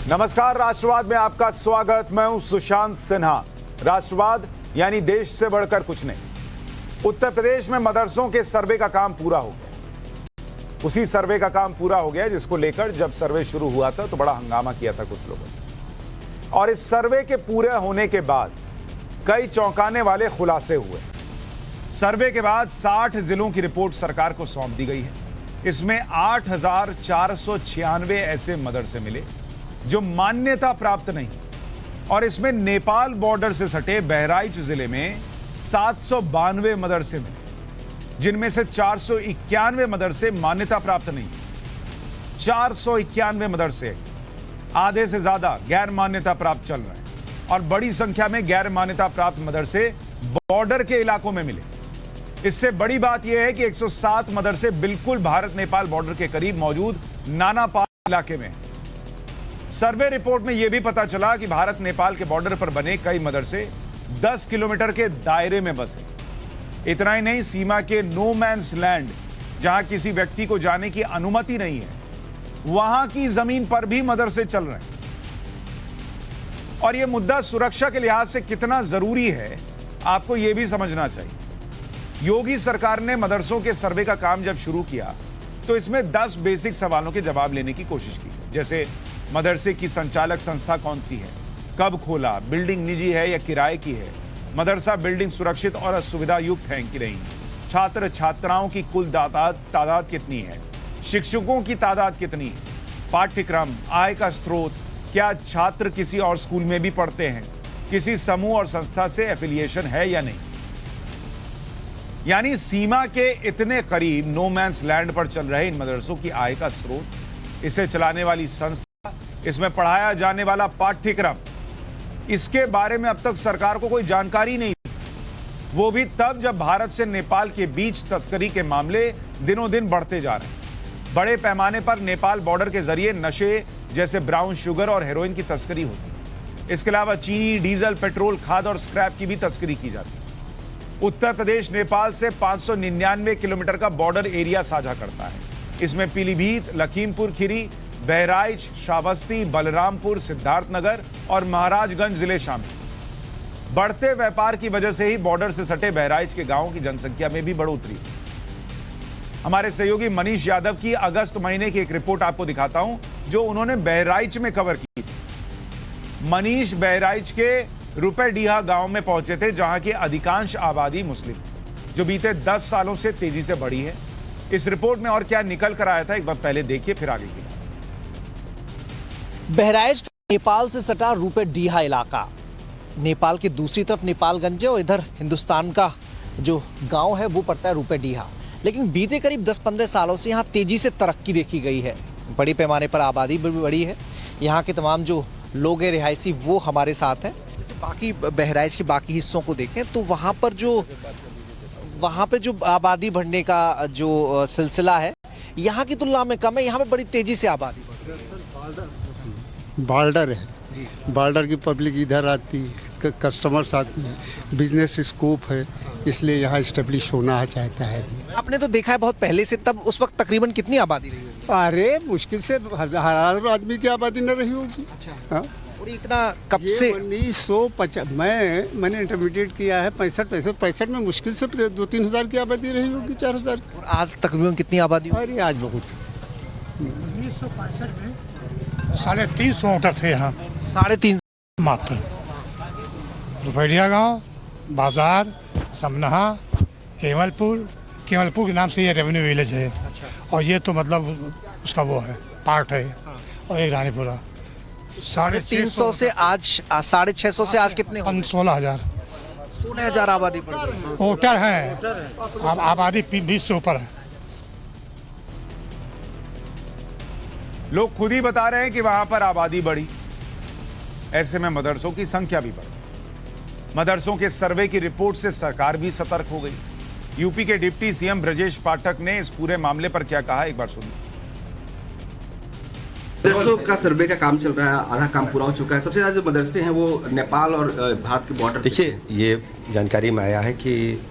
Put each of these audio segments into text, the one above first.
नमस्कार, राष्ट्रवाद में आपका स्वागत। मैं हूं सुशांत सिन्हा। राष्ट्रवाद यानी देश से बढ़कर कुछ नहीं। उत्तर प्रदेश में मदरसों के सर्वे का काम पूरा हो गया। उसी सर्वे का काम पूरा हो गया जिसको लेकर जब सर्वे शुरू हुआ था तो बड़ा हंगामा किया था कुछ लोगों ने। और इस सर्वे के पूरे होने के बाद कई चौंकाने वाले खुलासे हुए। सर्वे के बाद 60 जिलों की रिपोर्ट सरकार को सौंप दी गई है। इसमें 8,496 ऐसे मदरसे मिले जो मान्यता प्राप्त नहीं, और इसमें नेपाल बॉर्डर से सटे बहराइच जिले में 792 मदरसे मिले, जिनमें से 491 मदरसे मान्यता प्राप्त नहीं। 491 मदरसे, आधे से ज्यादा गैर मान्यता प्राप्त चल रहे हैं, और बड़ी संख्या में गैर मान्यता प्राप्त मदरसे बॉर्डर के इलाकों में मिले। इससे बड़ी बात यह है कि 107 मदरसे बिल्कुल भारत नेपाल बॉर्डर के करीब मौजूद नानापाल इलाके में। सर्वे रिपोर्ट में यह भी पता चला कि भारत नेपाल के बॉर्डर पर बने कई मदरसे 10 किलोमीटर के दायरे में बसे। इतना ही नहीं, सीमा के नो मैंस लैंड, जहां किसी व्यक्ति को जाने की अनुमति नहीं है, वहां की जमीन पर भी मदरसे चल रहे हैं। और यह मुद्दा सुरक्षा के लिहाज से कितना जरूरी है, आपको यह भी समझना चाहिए। योगी सरकार ने मदरसों के सर्वे का काम जब शुरू किया तो इसमें 10 बेसिक सवालों के जवाब लेने की कोशिश की, जैसे मदरसे की संचालक संस्था कौन सी है, कब खोला, बिल्डिंग निजी है या किराए की है, मदरसा बिल्डिंग सुरक्षित और सुविधा युक्त है कि नहीं, छात्र छात्राओं की कुल तादाद कितनी है, शिक्षकों की तादाद कितनी है, पाठ्यक्रम, आय का स्रोत, क्या छात्र किसी और स्कूल में भी पढ़ते हैं, किसी समूह और संस्था से एफिलिएशन है या नहीं। यानी सीमा के इतने करीब नो मैंस लैंड पर चल रहे इन मदरसों की आय का स्रोत, इसे चलाने वाली संस्था, इसमें पढ़ाया जाने वाला पाठ्यक्रम, इसके बारे में अब तक सरकार को कोई जानकारी नहीं थी। वो भी तब जब भारत से नेपाल के बीच तस्करी के मामले दिनों दिन बढ़ते जा रहे हैं। बड़े पैमाने पर नेपाल बॉर्डर के जरिए नशे जैसे ब्राउन शुगर और हेरोइन की तस्करी होती है। इसके अलावा चीनी, डीजल, पेट्रोल, खाद और स्क्रैप की भी तस्करी की जाती है। उत्तर प्रदेश नेपाल से 599 किलोमीटर का बॉर्डर एरिया साझा करता है। इसमें पीलीभीत, लखीमपुर खीरी, बहराइच, श्रावस्ती, बलरामपुर, सिद्धार्थनगर और महाराजगंज जिले शामिल। बढ़ते व्यापार की वजह से ही बॉर्डर से सटे बहराइच के गांवों की जनसंख्या में भी बढ़ोतरी। हमारे सहयोगी मनीष यादव की अगस्त महीने की एक रिपोर्ट आपको दिखाता हूं जो उन्होंने बहराइच में कवर की थी। मनीष बहराइच के रुपएडीहा गांव में पहुंचे थे, जहां की अधिकांश आबादी मुस्लिम, जो बीते 10 सालों से तेजी से बढ़ी है। इस रिपोर्ट में और क्या निकल कर आया था, एक बार पहले देखिए, फिर आगे की। बहराइच नेपाल से सटा रुपएडीहा इलाका, नेपाल की दूसरी तरफ नेपालगंज है और इधर हिंदुस्तान का जो गांव है वो पड़ता है रुपएडीहा। लेकिन बीते करीब 10-15 सालों से यहाँ तेजी से तरक्की देखी गई है। बड़े पैमाने पर आबादी भी बढ़ी है। यहाँ के तमाम जो लोग हैं रिहायशी वो हमारे साथ हैं। जैसे बाकी बहराइच के बाकी हिस्सों को देखें तो वहाँ पे जो आबादी बढ़ने का जो सिलसिला है यहाँ की तुलना में कम है। यहाँ पे बड़ी तेजी से आबादी बढ़ रही है। बॉर्डर है, बॉर्डर की पब्लिक इधर आती है, कस्टमर्स आते हैं, बिजनेस स्कोप है, इसलिए यहाँ इस्टेब्लिश होना चाहता है। आपने तो देखा है बहुत पहले से, तब उस वक्त तकरीबन कितनी आबादी रही होगी? अरे मुश्किल से 1000 आदमी की आबादी न रही होगी। अच्छा। हाँ? और इतना कब से? 1950 मैंने इंटरमीडिएट किया है 65 में मुश्किल से 2-3 हज़ार की आबादी रही होगी, 4000। और आज तकरीबन कितनी आबादी? अरे आज बहुत। 1965 में 350 वोटर थे यहाँ, 350 मात्र। रुपएडीहा गांव, बाजार, समनहा, केवलपुर के नाम से ये रेवेन्यू विलेज है। अच्छा। और ये तो मतलब उसका वो है, पार्ट है। और एक रानीपुरा। 350 से आज 650 से आज कितने? 16,000 16,000 आबादी बढ़ गई। वोटर है, अब आबादी 20 से ऊपर है। लोग खुद ही बता रहे हैं कि वहां पर आबादी बढ़ी, ऐसे में मदरसों की संख्या भी बढ़ी। मदरसों के सर्वे की रिपोर्ट से सरकार भी सतर्क हो गई। यूपी के डिप्टी सीएम ब्रजेश पाठक ने इस पूरे मामले पर क्या कहा, एक बार सुनिए। मदरसों का सर्वे का काम चल रहा है, आधा काम पूरा हो चुका है। सबसे ज्यादा जो मदरसे हैं वो नेपाल और भारत के बॉर्डर। देखिए, ये जानकारी में आया है कि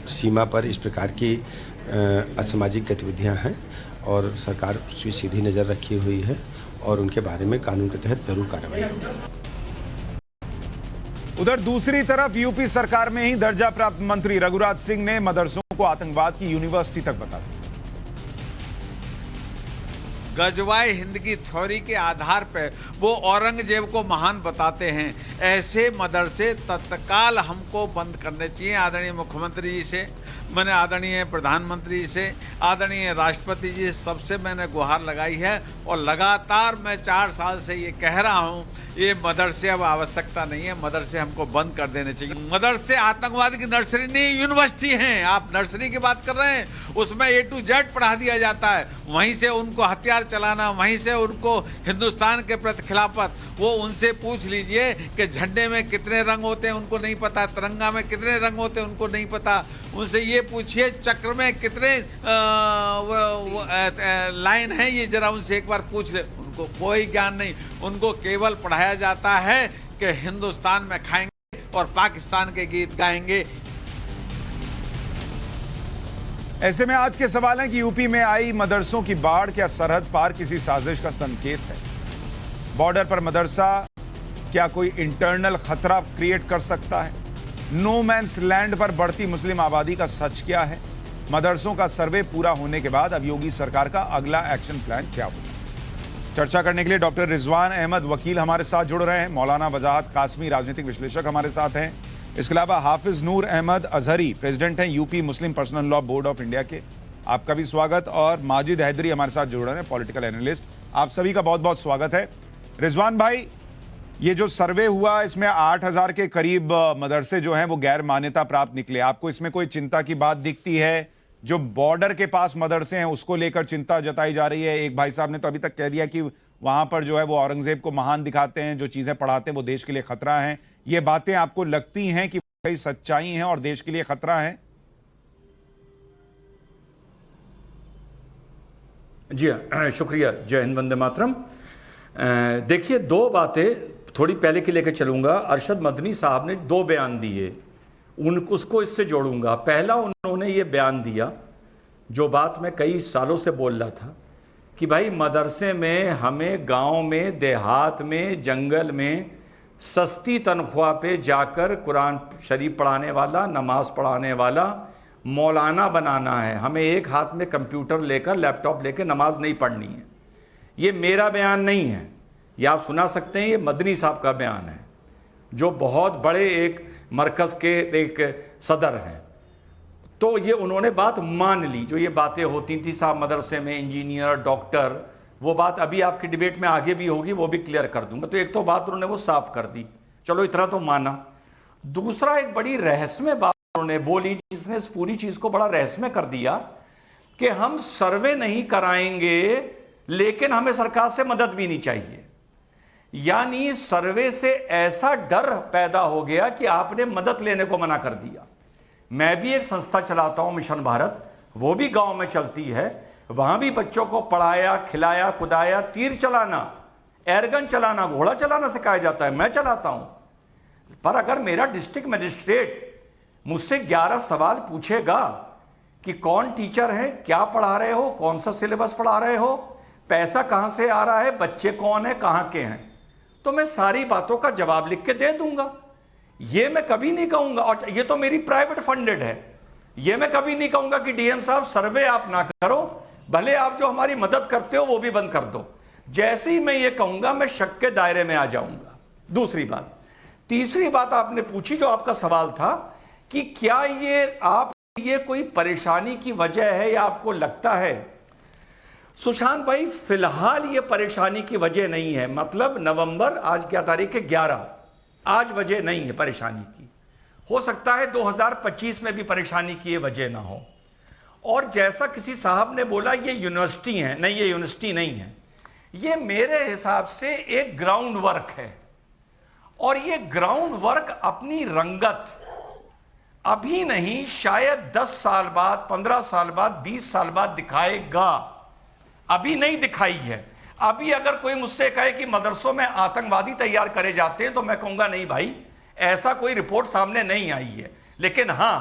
सीमा पर इस प्रकार की असामाजिक गतिविधियां हैं और सरकार उस पर सीधी नज़र रखी हुई है और उनके बारे में कानून के तहत जरूर कार्रवाई होगी। उधर दूसरी तरफ यूपी सरकार में ही दर्जा प्राप्त मंत्री रघुराज सिंह ने मदरसों को आतंकवाद की यूनिवर्सिटी तक बता दिया। गजवाए हिंद की थ्योरी के आधार पर वो औरंगजेब को महान बताते हैं। ऐसे मदरसे तत्काल हमको बंद करने चाहिए। आदरणीय मुख्यमंत्री जी से, मैंने आदरणीय प्रधानमंत्री जी से, आदरणीय राष्ट्रपति जी सबसे मैंने गुहार लगाई है और लगातार मैं 4 साल से ये कह रहा हूँ, ये मदरसे अब आवश्यकता नहीं है, मदरसे हमको बंद कर देने चाहिए। मदरसे आतंकवाद की नर्सरी नहीं, यूनिवर्सिटी हैं। आप नर्सरी की बात कर रहे हैं, उसमें A to Z पढ़ा दिया जाता है। वहीं से उनको हथियार चलाना, वहीं से उनको हिंदुस्तान के प्रति खिलाफत, वो उनसे पूछ लीजिए कि झंडे में कितने रंग होते हैं उनको नहीं पता, तिरंगा में कितने रंग होते हैं उनको नहीं पता। उनसे ये पूछिए चक्र में कितने लाइन है, ये जरा उनसे एक बार पूछ ले। उनको कोई ज्ञान नहीं, उनको केवल पढ़ाया जाता है कि हिंदुस्तान में खाएंगे और पाकिस्तान के गीत गाएंगे। ऐसे में आज के सवाल हैं कि यूपी में आई मदरसों की बाढ़ क्या सरहद पार किसी साजिश का संकेत है? बॉर्डर पर मदरसा क्या कोई इंटरनल खतरा क्रिएट कर सकता है? नो मैंस लैंड पर बढ़ती मुस्लिम आबादी का सच क्या है? मदरसों का सर्वे पूरा होने के बाद अब योगी सरकार का अगला एक्शन प्लान क्या होगा? चर्चा करने के लिए डॉक्टर रिजवान अहमद वकील हमारे साथ जुड़ रहे हैं। मौलाना वजाहत कासमी राजनीतिक विश्लेषक हमारे साथ हैं। इसके अलावा हाफिज नूर अहमद अजहरी प्रेसिडेंट हैं UP Muslim personal law board of India के, आपका भी स्वागत। और माजिद हैदरी हमारे साथ जुड़ रहे हैं, पॉलिटिकल एनालिस्ट। आप सभी का बहुत बहुत स्वागत है। रिजवान भाई, ये जो सर्वे हुआ इसमें 8,000 के करीब मदरसे जो हैं वो गैर मान्यता प्राप्त निकले। आपको इसमें कोई चिंता की बात दिखती है? जो बॉर्डर के पास मदरसे हैं उसको लेकर चिंता जताई जा रही है। एक भाई साहब ने तो अभी तक कह दिया कि वहां पर जो है वो औरंगजेब को महान दिखाते हैं, जो चीजें पढ़ाते हैं वो देश के लिए खतरा है। ये बातें आपको लगती हैं कि कई सच्चाई हैं और देश के लिए खतरा है? जी हाँ, शुक्रिया। जय हिंद, वंदे मातरम। देखिए, 2 बातें थोड़ी पहले की लेकर चलूंगा। अरशद मदनी साहब ने 2 बयान दिए, उसको इससे जोड़ूंगा। पहला, उन्होंने ये बयान दिया जो बात मैं कई सालों से बोल रहा था कि भाई मदरसे में हमें गांव में, देहात में, जंगल में सस्ती तनख्वाह पे जाकर कुरान शरीफ पढ़ाने वाला, नमाज पढ़ाने वाला मौलाना बनाना है। हमें एक हाथ में कंप्यूटर लेकर, लैपटॉप लेकर नमाज नहीं पढ़नी है। ये मेरा बयान नहीं है, ये आप सुना सकते हैं, ये मदनी साहब का बयान है जो बहुत बड़े एक मरकज़ के एक सदर हैं। तो ये उन्होंने बात मान ली। जो ये बातें होती थी साहब मदरसे में इंजीनियर, डॉक्टर, वो बात अभी आपकी डिबेट में आगे भी होगी, वो भी क्लियर कर दूंगा। तो एक तो बात उन्होंने वो साफ कर दी, चलो इतना तो माना। दूसरा, एक बड़ी रहस्यमय बात उन्होंने बोली जिसने इस पूरी चीज को बड़ा रहस्यमय कर दिया कि हम सर्वे नहीं कराएंगे लेकिन हमें सरकार से मदद भी नहीं चाहिए। यानी सर्वे से ऐसा डर पैदा हो गया कि आपने मदद लेने को मना कर दिया। मैं भी एक संस्था चलाता हूं, मिशन भारत, वो भी गांव में चलती है। वहां भी बच्चों को पढ़ाया, खिलाया, कुदाया, तीर चलाना, एयरगन चलाना, घोड़ा चलाना सिखाया जाता है, मैं चलाता हूं। पर अगर मेरा डिस्ट्रिक्ट मजिस्ट्रेट मुझसे 11 सवाल पूछेगा कि कौन टीचर है, क्या पढ़ा रहे हो, कौन सा सिलेबस पढ़ा रहे हो, पैसा कहां से आ रहा है, बच्चे कौन है, कहां के हैं, तो मैं सारी बातों का जवाब लिख के दे दूंगा। ये मैं कभी नहीं कहूंगा, और ये तो मेरी प्राइवेट फंडेड है, ये मैं कभी नहीं कहूंगा कि डीएम साहब सर्वे आप ना करो, भले आप जो हमारी मदद करते हो वो भी बंद कर दो। जैसे ही मैं ये कहूंगा मैं शक के दायरे में आ जाऊंगा। दूसरी बात, तीसरी बात आपने पूछी जो आपका सवाल था कि क्या ये कोई परेशानी की वजह है या आपको लगता है। सुशांत भाई, फिलहाल ये परेशानी की वजह नहीं है। मतलब नवंबर, आज क्या तारीख है, 11, आज वजह नहीं है परेशानी की। हो सकता है 2025 में भी परेशानी की ये वजह ना हो। और जैसा किसी साहब ने बोला ये यूनिवर्सिटी है, नहीं, ये यूनिवर्सिटी नहीं है, ये मेरे हिसाब से एक ग्राउंड वर्क है। और ये ग्राउंड वर्क अपनी रंगत अभी नहीं, शायद 10 साल बाद, 15 साल बाद, 20 साल बाद दिखाएगा। अभी नहीं दिखाई है। अभी अगर कोई मुझसे कहे कि मदरसों में आतंकवादी तैयार करे जाते हैं तो मैं कहूंगा नहीं भाई, ऐसा कोई रिपोर्ट सामने नहीं आई है। लेकिन हां,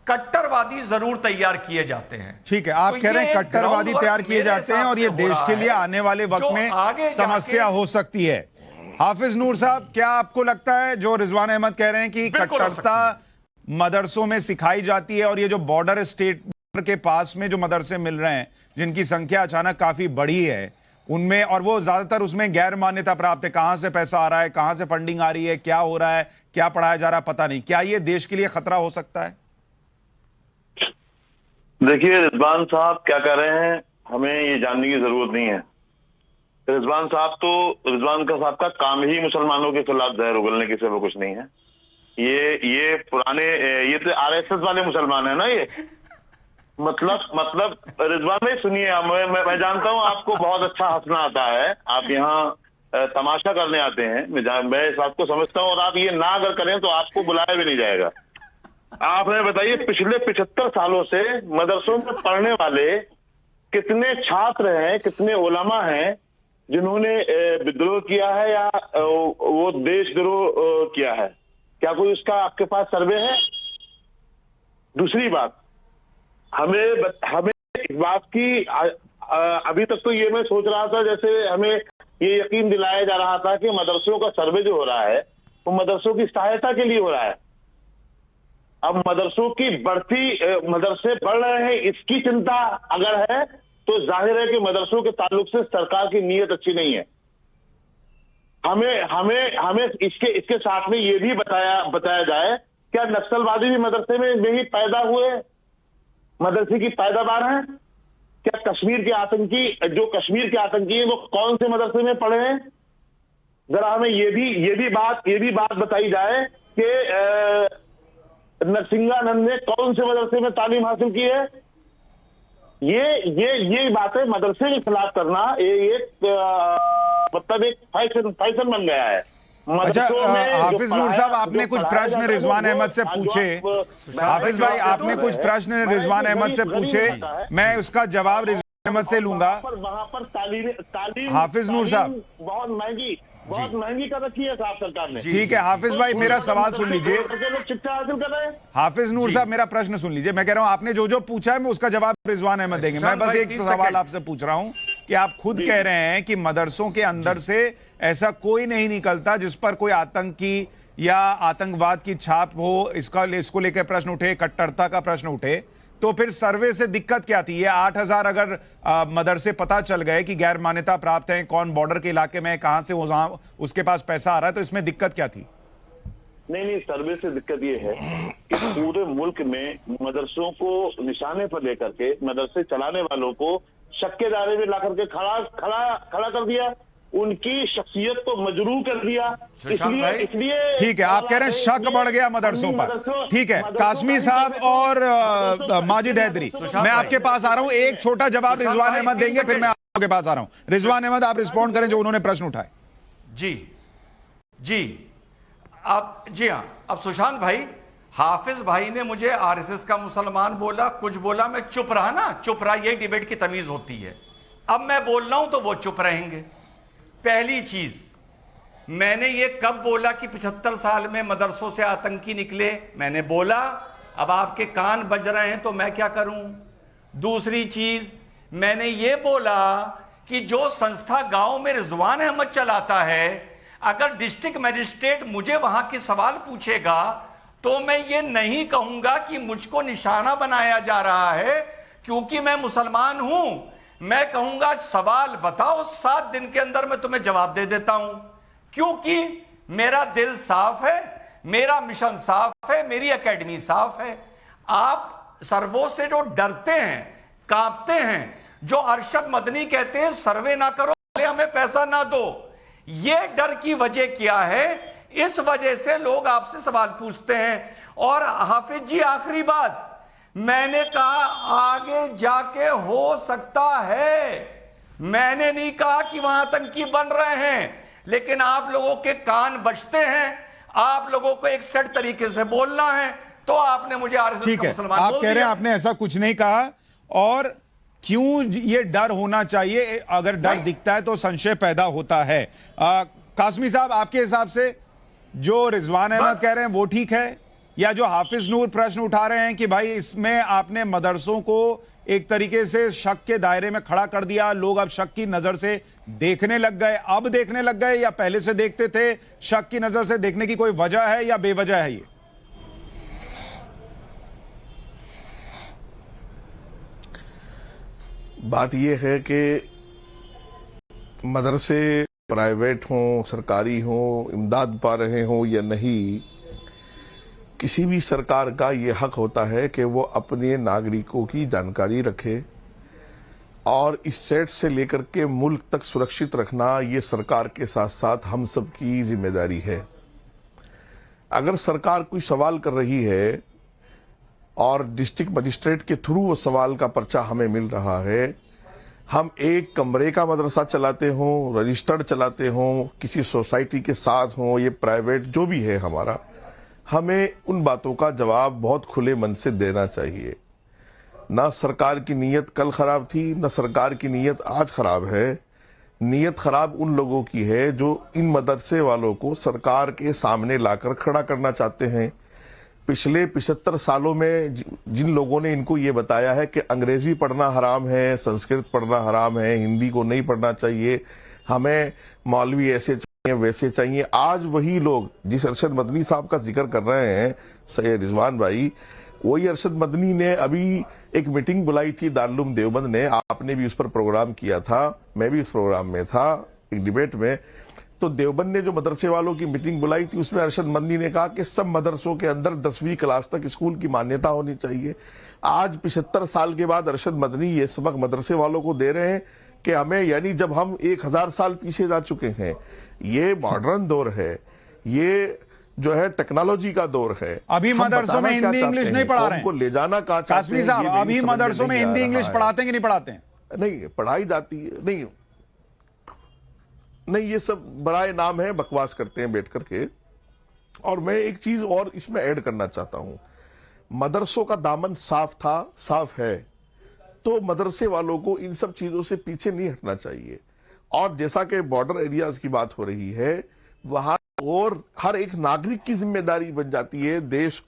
कट्टरवादी जरूर तैयार किए जाते हैं। ठीक है, आप तो कह रहे हैं ये कट्टरवादी groundwork तैयार किए मेरे जाते हैं हिसाब और ये से हो देश रहा के लिए है, आने वाले वक्त जो में आगे समस्या जाके- हो सकती है। हाफिज नूर साहब, क्या आपको लगता है जो रिजवान अहमद कह रहे हैं कि बिल्कुल हो कट्टरता मदरसों में सिखाई जाती है और ये जो बॉर्डर स्टेट के पास में जो मदरसे मिल रहे हैं जिनकी संख्या अचानक काफी बढ़ी है उनमें, और वो ज्यादातर उसमें गैर मान्यता प्राप्त है, कहां से पैसा आ रहा है, कहां से फंडिंग आ रही है, क्या हो रहा है, क्या पढ़ाया जा रहा है, पता नहीं, क्या ये देश के लिए खतरा हो सकता है? देखिए, रिजवान साहब क्या कर रहे हैं हमें ये जानने की जरूरत नहीं है। रिजवान साहब का काम ही मुसलमानों के खिलाफ जहर उगलने के सिवा कुछ नहीं है। ये पुराने ये तो आरएसएस वाले मुसलमान है ना ये। मतलब रिजवान भाई सुनिए, मैं जानता हूँ आपको बहुत अच्छा हंसना आता है, आप यहाँ तमाशा करने आते हैं, मैं इस बात को समझता हूँ, और आप ये ना अगर करें तो आपको बुलाया भी नहीं जाएगा। आप हमें बताइए, पिछले 75 सालों से मदरसों में पढ़ने वाले कितने छात्र हैं, कितने उलमा हैं जिन्होंने विद्रोह किया है या वो देशद्रोह किया है? क्या कोई उसका आपके पास सर्वे है? दूसरी बात, हमें इस बात की अभी तक तो ये मैं सोच रहा था जैसे हमें ये यकीन दिलाया जा रहा था कि मदरसों का सर्वे जो हो रहा है वो मदरसों की सहायता के लिए हो रहा है। अब मदरसों की मदरसे बढ़ रहे हैं इसकी चिंता अगर है तो जाहिर है कि मदरसों के ताल्लुक से सरकार की नीयत अच्छी नहीं है। हमें इसके साथ में ये भी बताया जाए, क्या नक्सलवादी भी मदरसे में ही पैदा हुए, मदरसे की पैदावार है? क्या कश्मीर के आतंकी हैं वो कौन से मदरसे में पढ़े हैं? जरा हमें ये भी बात बताई जाए कि नरसिंहानंद ने कौन से मदरसे में तालीम हासिल की है। ये बातें मदरसे के खिलाफ करना मतलब एक फैशन बन गया है। अच्छा, हाफिज नूर साहब, आपने कुछ प्रश्न रिजवान अहमद से पूछे। हाफिज भाई, आपने कुछ प्रश्न रिजवान अहमद से पूछे, मैं उसका जवाब रिजवान अहमद से लूंगा। वहां पर तालीम हाफिज नूर साहब, बहुत महंगी कर रखी है साहब सरकार ने। ठीक है हाफिज भाई, मेरा सवाल सुन लीजिए। शिक्षा हासिल कर रहे हैं। हाफिज नूर साहब, मेरा प्रश्न सुन लीजिए। मैं कह रहा हूं आपने जो पूछा है मैं उसका जवाब रिजवान अहमद देंगे। मैं बस एक सवाल आपसे पूछ रहा हूं कि आप खुद कह रहे हैं कि मदरसों के अंदर से ऐसा कोई नहीं निकलता जिस पर कोई आतंकी या आतंकवाद की छाप हो, इसको लेकर प्रश्न उठे, कट्टरता का प्रश्न उठे, तो फिर सर्वे से दिक्कत क्या थी? ये 8000 अगर मदरसे पता चल गए कि गैर मान्यता प्राप्त हैं, कौन बॉर्डर के इलाके में, कहां से उसके पास पैसा आ रहा है, तो इसमें दिक्कत क्या थी? नहीं, सर्वे से दिक्कत ये है कि पूरे मुल्क में मदरसों को निशाने पर लेकर के मदरसे चलाने वालों को शक के दायरे में ला करके खड़ा कर दिया, उनकी शख्सियत को मजरूह कर दिया। इसलिए ठीक है, आप कह रहे हैं शक बढ़ गया मदरसों पर। ठीक है, कासमी साहब और माजिद हैदरी, मैं आपके पास आ रहा हूं, एक छोटा जवाब रिजवान अहमद देंगे, फिर मैं आपके पास आ रहा हूं। रिजवान अहमद, आप रिस्पॉन्ड करें जो उन्होंने प्रश्न उठाए। जी हाँ, अब सुशांत भाई, हाफिज भाई ने मुझे आरएसएस का मुसलमान बोला, कुछ बोला, मैं चुप रहा ना, चुप रहा, यही डिबेट की तमीज होती है। अब मैं बोल रहा हूं तो वो चुप रहेंगे। पहली चीज, मैंने ये कब बोला कि 75 साल में मदरसों से आतंकी निकले? मैंने बोला, अब आपके कान बज रहे हैं तो मैं क्या करूं? दूसरी चीज, मैंने ये बोला कि जो संस्था गांव में रिजवान अहमद चलाता है, अगर डिस्ट्रिक्ट मजिस्ट्रेट मुझे वहां के सवाल पूछेगा तो मैं ये नहीं कहूंगा कि मुझको निशाना बनाया जा रहा है क्योंकि मैं मुसलमान हूं। मैं कहूंगा सवाल बताओ, 7 दिन के अंदर मैं तुम्हें जवाब दे देता हूं, क्योंकि मेरा दिल साफ है, मेरा मिशन साफ है, मेरी एकेडमी साफ है। आप सर्वों से जो डरते हैं, कांपते हैं, जो अरशद मदनी कहते हैं सर्वे ना करो, हमें पैसा ना दो, ये डर की वजह क्या है? इस वजह से लोग आपसे सवाल पूछते हैं। और हाफिज जी, आखिरी बात, मैंने कहा आगे जाके हो सकता है, मैंने नहीं कहा कि वहां आतंकी बन रहे हैं, लेकिन आप लोगों के कान बजते हैं, आप लोगों को एक सेट तरीके से बोलना है, तो आपने मुझे आरएसएस का मुसलमान बोल दिया। आप कह रहे हैं आपने ऐसा कुछ नहीं कहा, और क्यों ये डर होना चाहिए? अगर डर दिखता है तो संशय पैदा होता है। कासमी साहब, आपके हिसाब से जो रिजवान अहमद कह रहे हैं वो ठीक है, या जो हाफिज नूर प्रश्न उठा रहे हैं कि भाई इसमें आपने मदरसों को एक तरीके से शक के दायरे में खड़ा कर दिया, लोग अब शक की नजर से देखने लग गए, अब देखने लग गए या पहले से देखते थे? शक की नजर से देखने की कोई वजह है या बेवजह है ये? बात यह है कि मदरसे प्राइवेट हों, सरकारी हों, इमदाद पा रहे हों या नहीं, किसी भी सरकार का ये हक होता है कि वो अपने नागरिकों की जानकारी रखे और इस सेट से लेकर के मुल्क तक सुरक्षित रखना ये सरकार के साथ साथ हम सब की जिम्मेदारी है। अगर सरकार कोई सवाल कर रही है और डिस्ट्रिक्ट मजिस्ट्रेट के थ्रू वो सवाल का पर्चा हमें मिल रहा है, हम एक कमरे का मदरसा चलाते हों, रजिस्टर्ड चलाते हों, किसी सोसाइटी के साथ हों, ये प्राइवेट जो भी है हमारा, हमें उन बातों का जवाब बहुत खुले मन से देना चाहिए। ना सरकार की नीयत कल खराब थी, ना सरकार की नीयत आज खराब है। नीयत खराब उन लोगों की है जो इन मदरसे वालों को सरकार के सामने लाकर खड़ा करना चाहते हैं। पिछले 75 सालों में जिन लोगों ने इनको ये बताया है कि अंग्रेजी पढ़ना हराम है, संस्कृत पढ़ना हराम है, हिंदी को नहीं पढ़ना चाहिए, हमें मौलवी ऐसे चाहिए वैसे चाहिए, आज वही लोग जिस अरशद मदनी साहब का जिक्र कर रहे हैं सैयद रिजवान भाई, वही अरशद मदनी ने अभी एक मीटिंग बुलाई थी दारुल देवबंद ने, आपने भी उस पर प्रोग्राम किया था, मैं भी उस प्रोग्राम में था एक डिबेट में। तो देवबंद ने जो मदरसे वालों की मीटिंग बुलाई थी उसमें अरशद मदनी ने कहा कि सब मदरसों के अंदर 10वीं क्लास तक स्कूल की मान्यता होनी चाहिए। आज 75 साल के बाद अरशद मदनी ये सबक मदरसे वालों को दे रहे हैं कि हमें, यानी जब हम 1000 साल पीछे जा चुके हैं, ये मॉडर्न दौर है, ये जो है टेक्नोलॉजी का दौर है। अभी मदरसों में हिंदी इंग्लिश नहीं पढ़ा रहे हैं, ले जाना कहा कासमी साहब, अभी मदरसों में हिंदी इंग्लिश पढ़ाते हैं कि नहीं पढ़ाते हैं? नहीं, पढ़ाई जाती है, नहीं ये सब बड़ाए नाम है, बकवास करते हैं बैठ करके। और मैं एक चीज और इसमें ऐड करना चाहता हूं, मदरसों का दामन साफ था, साफ है, तो मदरसे वालों को इन सब चीजों से पीछे नहीं हटना चाहिए। और जैसा कि बॉर्डर एरियाज की बात हो रही है, वहां और हर एक नागरिक की जिम्मेदारी बन जाती है देश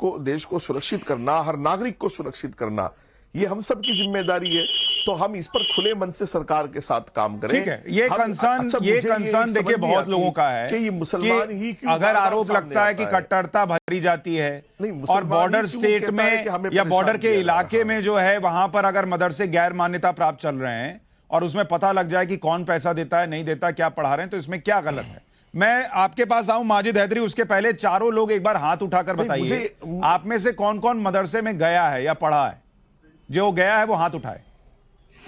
को सुरक्षित करना, हर नागरिक को सुरक्षित करना, ये हम सब की जिम्मेदारी है। तो हम इस पर खुले मन से सरकार के साथ काम करें। ठीक है, ये कंसर्न देखिए बहुत लोगों का है कि ये मुसलमान ही क्यों, अगर आरोप लगता है कि कट्टरता भरी जाती है और बॉर्डर स्टेट में या बॉर्डर के इलाके में जो है वहां पर अगर मदरसे गैर मान्यता प्राप्त चल रहे हैं और उसमें पता लग जाए कि कौन पैसा देता है, नहीं देता, क्या पढ़ा रहे हैं, तो इसमें क्या गलत है? मैं आपके पास आऊं माजिद हैदरी, उसके पहले चारों लोग एक बार हाथ उठाकर बताइए, आप में से कौन कौन मदरसे में गया है या पढ़ा है? जो गया है वो हाथ उठाए।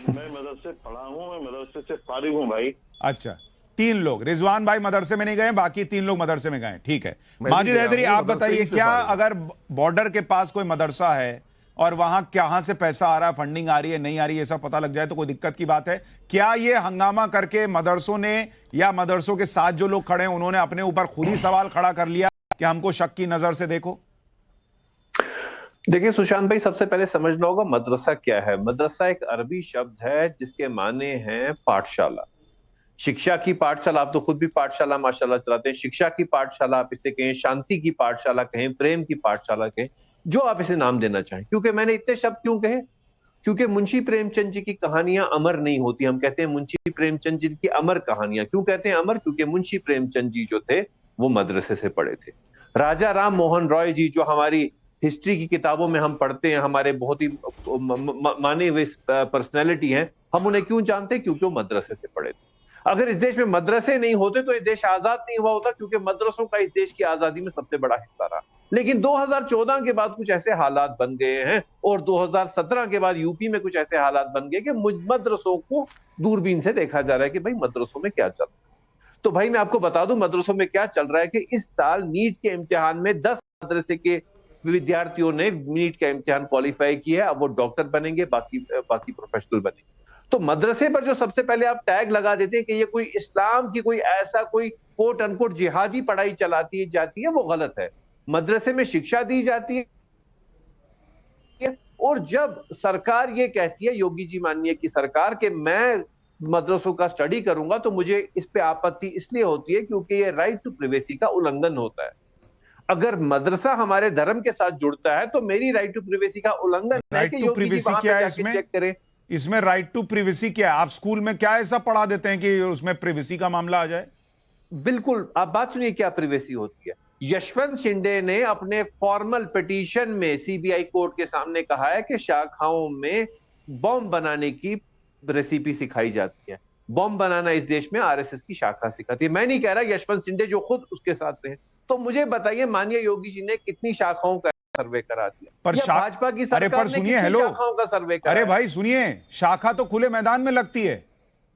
मैं मदरसे पढ़ा हूँ, मैं मदरसे से फारिग हूँ भाई। अच्छा, 3 लोग, रिजवान भाई मदरसे में नहीं गए, बाकी 3 लोग मदरसे में गए, ठीक है। माजिद हैदरी, आप बताइए, क्या अगर बॉर्डर के पास कोई मदरसा है और वहां कहां से पैसा आ रहा है, फंडिंग आ रही है, नहीं आ रही है, सब पता लग जाए तो कोई दिक्कत की बात है? क्या ये हंगामा करके मदरसों ने या मदरसों के साथ जो लोग खड़े हैं उन्होंने अपने ऊपर खुद ही सवाल खड़ा कर लिया कि हमको शक की नजर से देखो? देखिए सुशांत भाई, सबसे पहले समझना होगा मदरसा क्या है। मदरसा एक अरबी शब्द है जिसके माने हैं पाठशाला, शिक्षा की पाठशाला। आप तो खुद भी पाठशाला माशाल्लाह चलाते हैं। शिक्षा की पाठशाला आप इसे कहें, शांति की पाठशाला कहें, प्रेम की पाठशाला कहें, जो आप इसे नाम देना चाहें। क्योंकि मैंने इतने शब्द क्यों कहे? क्योंकि मुंशी प्रेमचंद जी की कहानियां अमर नहीं होती। हम कहते हैं मुंशी प्रेमचंद जी की अमर कहानियां। क्यों कहते हैं अमर? क्योंकि मुंशी प्रेमचंद जी जो थे वो मदरसे से पढ़े थे। राजा राम मोहन रॉय जी जो हमारी हिस्ट्री की किताबों में हम पढ़ते हैं, हमारे बहुत ही माने हुए पर्सनैलिटी हैं, हम उन्हें क्यों जानते हैं? क्योंकि वो मदरसे से पढ़े थे। अगर इस देश में मदरसे नहीं होते तो ये देश आजाद नहीं हुआ होता, क्योंकि मदरसों का इस देश की आजादी में सबसे बड़ा हिस्सा रहा। लेकिन 2014 के बाद कुछ ऐसे हालात बन गए हैं और 2017 के बाद यूपी में कुछ ऐसे हालात बन गए कि मदरसों को दूरबीन से देखा जा रहा है कि भाई मदरसों में क्या चल रहा है। तो भाई मैं आपको बता दूं मदरसों में क्या चल रहा है कि इस साल नीट के इम्तिहान में 10 मदरसे के विद्यार्थियों ने नीट का इम्तिहान क्वालिफाई किया है। अब वो डॉक्टर बनेंगे, बाकी प्रोफेशनल बनेंगे। तो मदरसे पर जो सबसे पहले आप टैग लगा देते हैं कि ये कोई इस्लाम की कोई ऐसा कोई कोट अनकोट जिहादी पढ़ाई चलाती जाती है, वो गलत है। मदरसे में शिक्षा दी जाती है और जब सरकार ये कहती है, योगी जी माननीय की सरकार, कि मैं मदरसों का स्टडी करूंगा, तो मुझे इस पे आपत्ति इसलिए होती है क्योंकि ये राइट टू प्राइवेसी का उल्लंघन होता है। अगर मदरसा हमारे धर्म के साथ जुड़ता है तो मेरी राइट टू प्रिवेसी का उल्लंघन है राइट कि टू योगी जी प्रिवेसी वहां क्या पे है जाके इसमें? चेक करें। इसमें राइट टू प्रिवेसी क्या है? आप स्कूल में क्या ऐसा पढ़ा देते हैं कि उसमें प्रिवेसी का मामला आ जाए? बिल्कुल, आप बात सुनिए क्या प्रिवेसी होती है। यशवंत शिंदे ने अपने फॉर्मल पिटीशन में सीबीआई कोर्ट के सामने कहा है कि शाखाओं में बॉम्ब बनाने की रेसिपी सिखाई जाती है। बॉम्ब बनाना इस देश में आरएसएस की शाखा सिखाती है। मैं नहीं कह रहा, यशवंत शिंदे जो खुद उसके साथ थे। तो मुझे बताइए, माननीय योगी जी ने कितनी शाखाओं का सर्वे करा दिया? पर भाजपा की अरे सरकार पर ने सुनिए, कितनी हेलो, शाखाओं का सर्वे करा? अरे भाई सुनिए, शाखा तो खुले मैदान में लगती है,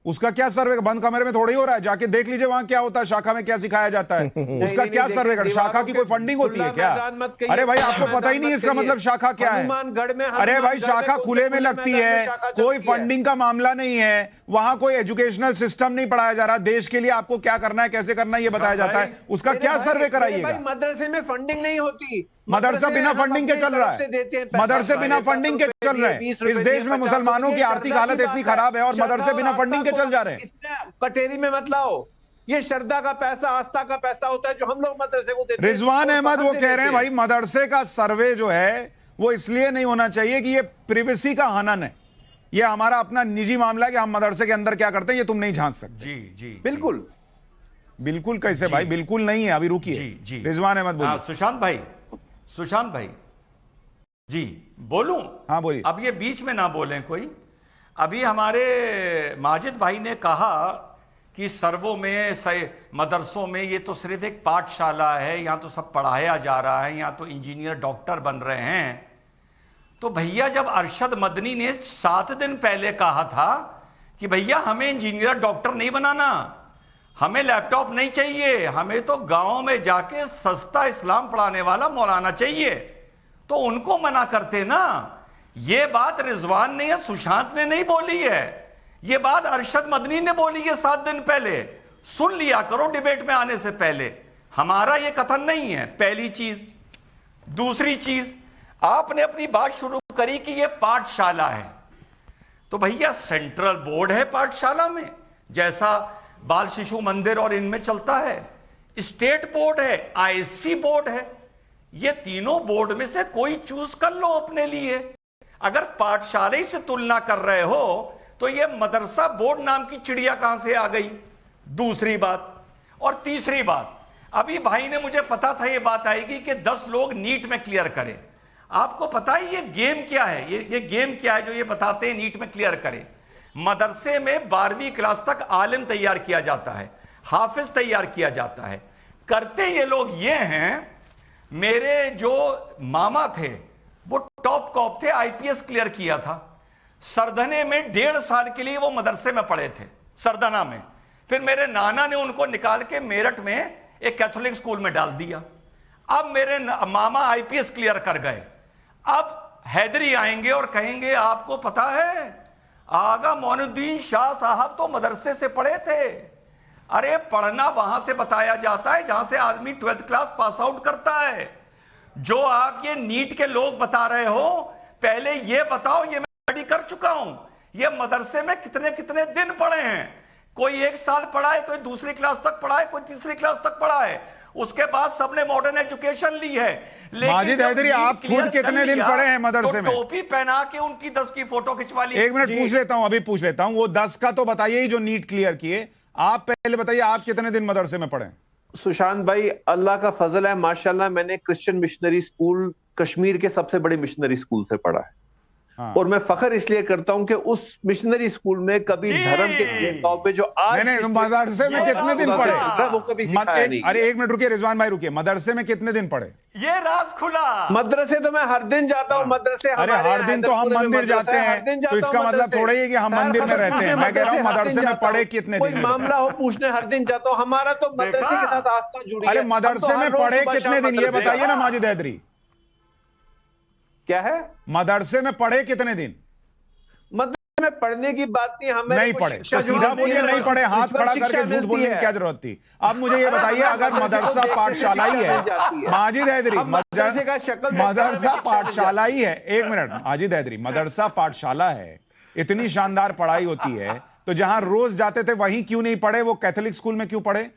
उसका क्या सर्वे? बंद कमरे में थोड़ी हो रहा है, जाके देख लीजिए वहां क्या होता है, शाखा में क्या सिखाया जाता है, उसका क्या सर्वे कर? शाखा की कोई फंडिंग होती है क्या? अरे भाई आपको पता ही नहीं इसका मतलब शाखा क्या है? अरे भाई शाखा खुले में लगती है, कोई फंडिंग का मामला नहीं है, वहां कोई एजुकेशनल सिस्टम नहीं पढ़ाया जा रहा, देश के लिए आपको क्या करना है, कैसे करना है ये बताया जाता है, उसका क्या सर्वे कराइएगा? मदरसे में फंडिंग नहीं होती, मदरसा बिना फंडिंग के चल रहा है, मदरसे बिना फंडिंग के चल रहे हैं। इस देश में मुसलमानों की आर्थिक हालत इतनी खराब है और मदरसे बिना फंडिंग के चल जा रहे हैं। कटेरी में मत लाओ, ये श्रद्धा का पैसा, आस्था का पैसा होता है जो हम लोग मदरसे को देते हैं। रिजवान अहमद वो कह रहे हैं भाई मदरसे का सर्वे जो है वो इसलिए नहीं होना चाहिए कि ये प्रिवेसी का हनन है, ये हमारा अपना निजी मामला है कि हम मदरसे के अंदर क्या करते हैं ये तुम नहीं झांक सकते। जी जी बिल्कुल बिल्कुल कैसे भाई? बिल्कुल नहीं है, अभी रुकिए। रिजवान अहमद बोलिए। सुशांत भाई जी बोलूं? हाँ बोलिए। अब ये बीच में ना बोलें कोई। अभी हमारे माजिद भाई ने कहा कि सर्वों में मदरसों में ये तो सिर्फ एक पाठशाला है, यहां तो सब पढ़ाया जा रहा है, यहां तो इंजीनियर डॉक्टर बन रहे हैं। तो भैया जब अरशद मदनी ने 7 दिन पहले कहा था कि भैया हमें इंजीनियर डॉक्टर नहीं बनाना, हमें लैपटॉप नहीं चाहिए, हमें तो गांव में जाके सस्ता इस्लाम पढ़ाने वाला मौलाना चाहिए, तो उनको मना करते ना। ये बात रिजवान ने या सुशांत ने नहीं बोली है, ये बात अरशद मदनी ने बोली है 7 दिन पहले। सुन लिया करो डिबेट में आने से पहले, हमारा ये कथन नहीं है, पहली चीज। दूसरी चीज, आपने अपनी बात शुरू करी कि ये पाठशाला है, तो भैया सेंट्रल बोर्ड है पाठशाला में, जैसा बाल शिशु मंदिर और इनमें चलता है, स्टेट बोर्ड है, आईएससी बोर्ड है, ये तीनों बोर्ड में से कोई चूज कर लो अपने लिए। अगर पाठशाला से तुलना कर रहे हो तो ये मदरसा बोर्ड नाम की चिड़िया कहां से आ गई? दूसरी बात। और तीसरी बात, अभी भाई ने, मुझे पता था ये बात आएगी कि 10 लोग नीट में क्लियर करें। आपको पता है ये गेम क्या है? ये गेम क्या है जो ये बताते हैं नीट में क्लियर करें? मदरसे में 12वीं क्लास तक आलिम तैयार किया जाता है, हाफिज तैयार किया जाता है। करते ये लोग ये हैं, मेरे जो मामा थे वो टॉप कॉप थे, आईपीएस क्लियर किया था, सरदने में 1.5 साल के लिए वो मदरसे में पढ़े थे, सरदना में। फिर मेरे नाना ने उनको निकाल के मेरठ में एक कैथोलिक स्कूल में डाल दिया। अब मेरे मामा आईपीएस क्लियर कर गए, अब हैदरी आएंगे और कहेंगे आपको पता है आगा मोइनुद्दीन शाह साहब तो मदरसे से पढ़े थे। अरे पढ़ना वहां से बताया जाता है जहां से आदमी 12th क्लास पास आउट करता है। जो आप ये नीट के लोग बता रहे हो, पहले ये बताओ, ये मैं स्टडी कर चुका हूं, ये मदरसे में कितने कितने दिन पढ़े हैं। कोई 1 साल पढ़ा है, कोई 2री क्लास तक पढ़ा है, कोई 3री क्लास तक पढ़ा है, उसके बाद सबने मॉडर्न एजुकेशन ली है। माजिद हैदरी, आप खुद कितने दिन पढ़े हैं मदरसे में? टोपी पहना के उनकी 10 की फोटो खिंचवा ली। 1 मिनट पूछ लेता हूं, अभी पूछ लेता हूं। वो 10 का तो बताइए ही जो नीट क्लियर किए, आप पहले बताइए आप कितने दिन मदरसे में पढ़े? सुशांत भाई, अल्लाह का फजल है, माशाल्लाह मैंने क्रिश्चियन मिशनरी स्कूल, कश्मीर के सबसे बड़े मिशनरी स्कूल से पढ़ा है। हाँ। और मैं फख्र इसलिए करता हूं कि उस मिशनरी स्कूल में कभी धर्म के भेदभाव पे जो आज नहीं, मदरसे में कितने दिन पढ़े? वो कभी सिखाया नहीं। अरे 1 मिनट रुकिए रिजवान भाई, रुकिए। मदरसे में कितने दिन पढ़े? ये राज खुला। मदरसे तो मैं हर दिन जाता हूँ मदरसे। अरे हर दिन तो हम मंदिर जाते हैं, तो इसका मतलब थोड़ा ही कि हम मंदिर में रहते हैं। मैं कह रहा हूँ मदरसे में पढ़े कितने दिन? कोई मामला हो पूछने हर दिन जाता हूँ, हमारा तो मदरसे के साथ आस्था जुड़ी है। अरे मदरसे में पढ़े कितने दिन ये बताइए ना माजिद हैदरी। क्या है? मदरसे में पढ़े कितने दिन? मदरसे में पढ़ने की बात नहीं, हमें नहीं पढ़े तो सीधा बोलिए नहीं पढ़े, हाथ खड़ा करके झूठ बोलने की क्या जरूरत थी? अब मुझे ये बताइए, अगर मदरसा पाठशाला ही है, माजिद हैदरी, मदरसा पाठशाला ही है, 1 मिनट माजिद हैदरी, मदरसा पाठशाला है, इतनी शानदार पढ़ाई होती है, तो जहां रोज जाते थे वहीं क्यों नहीं पढ़े? वो कैथोलिक स्कूल में क्यों पढ़े?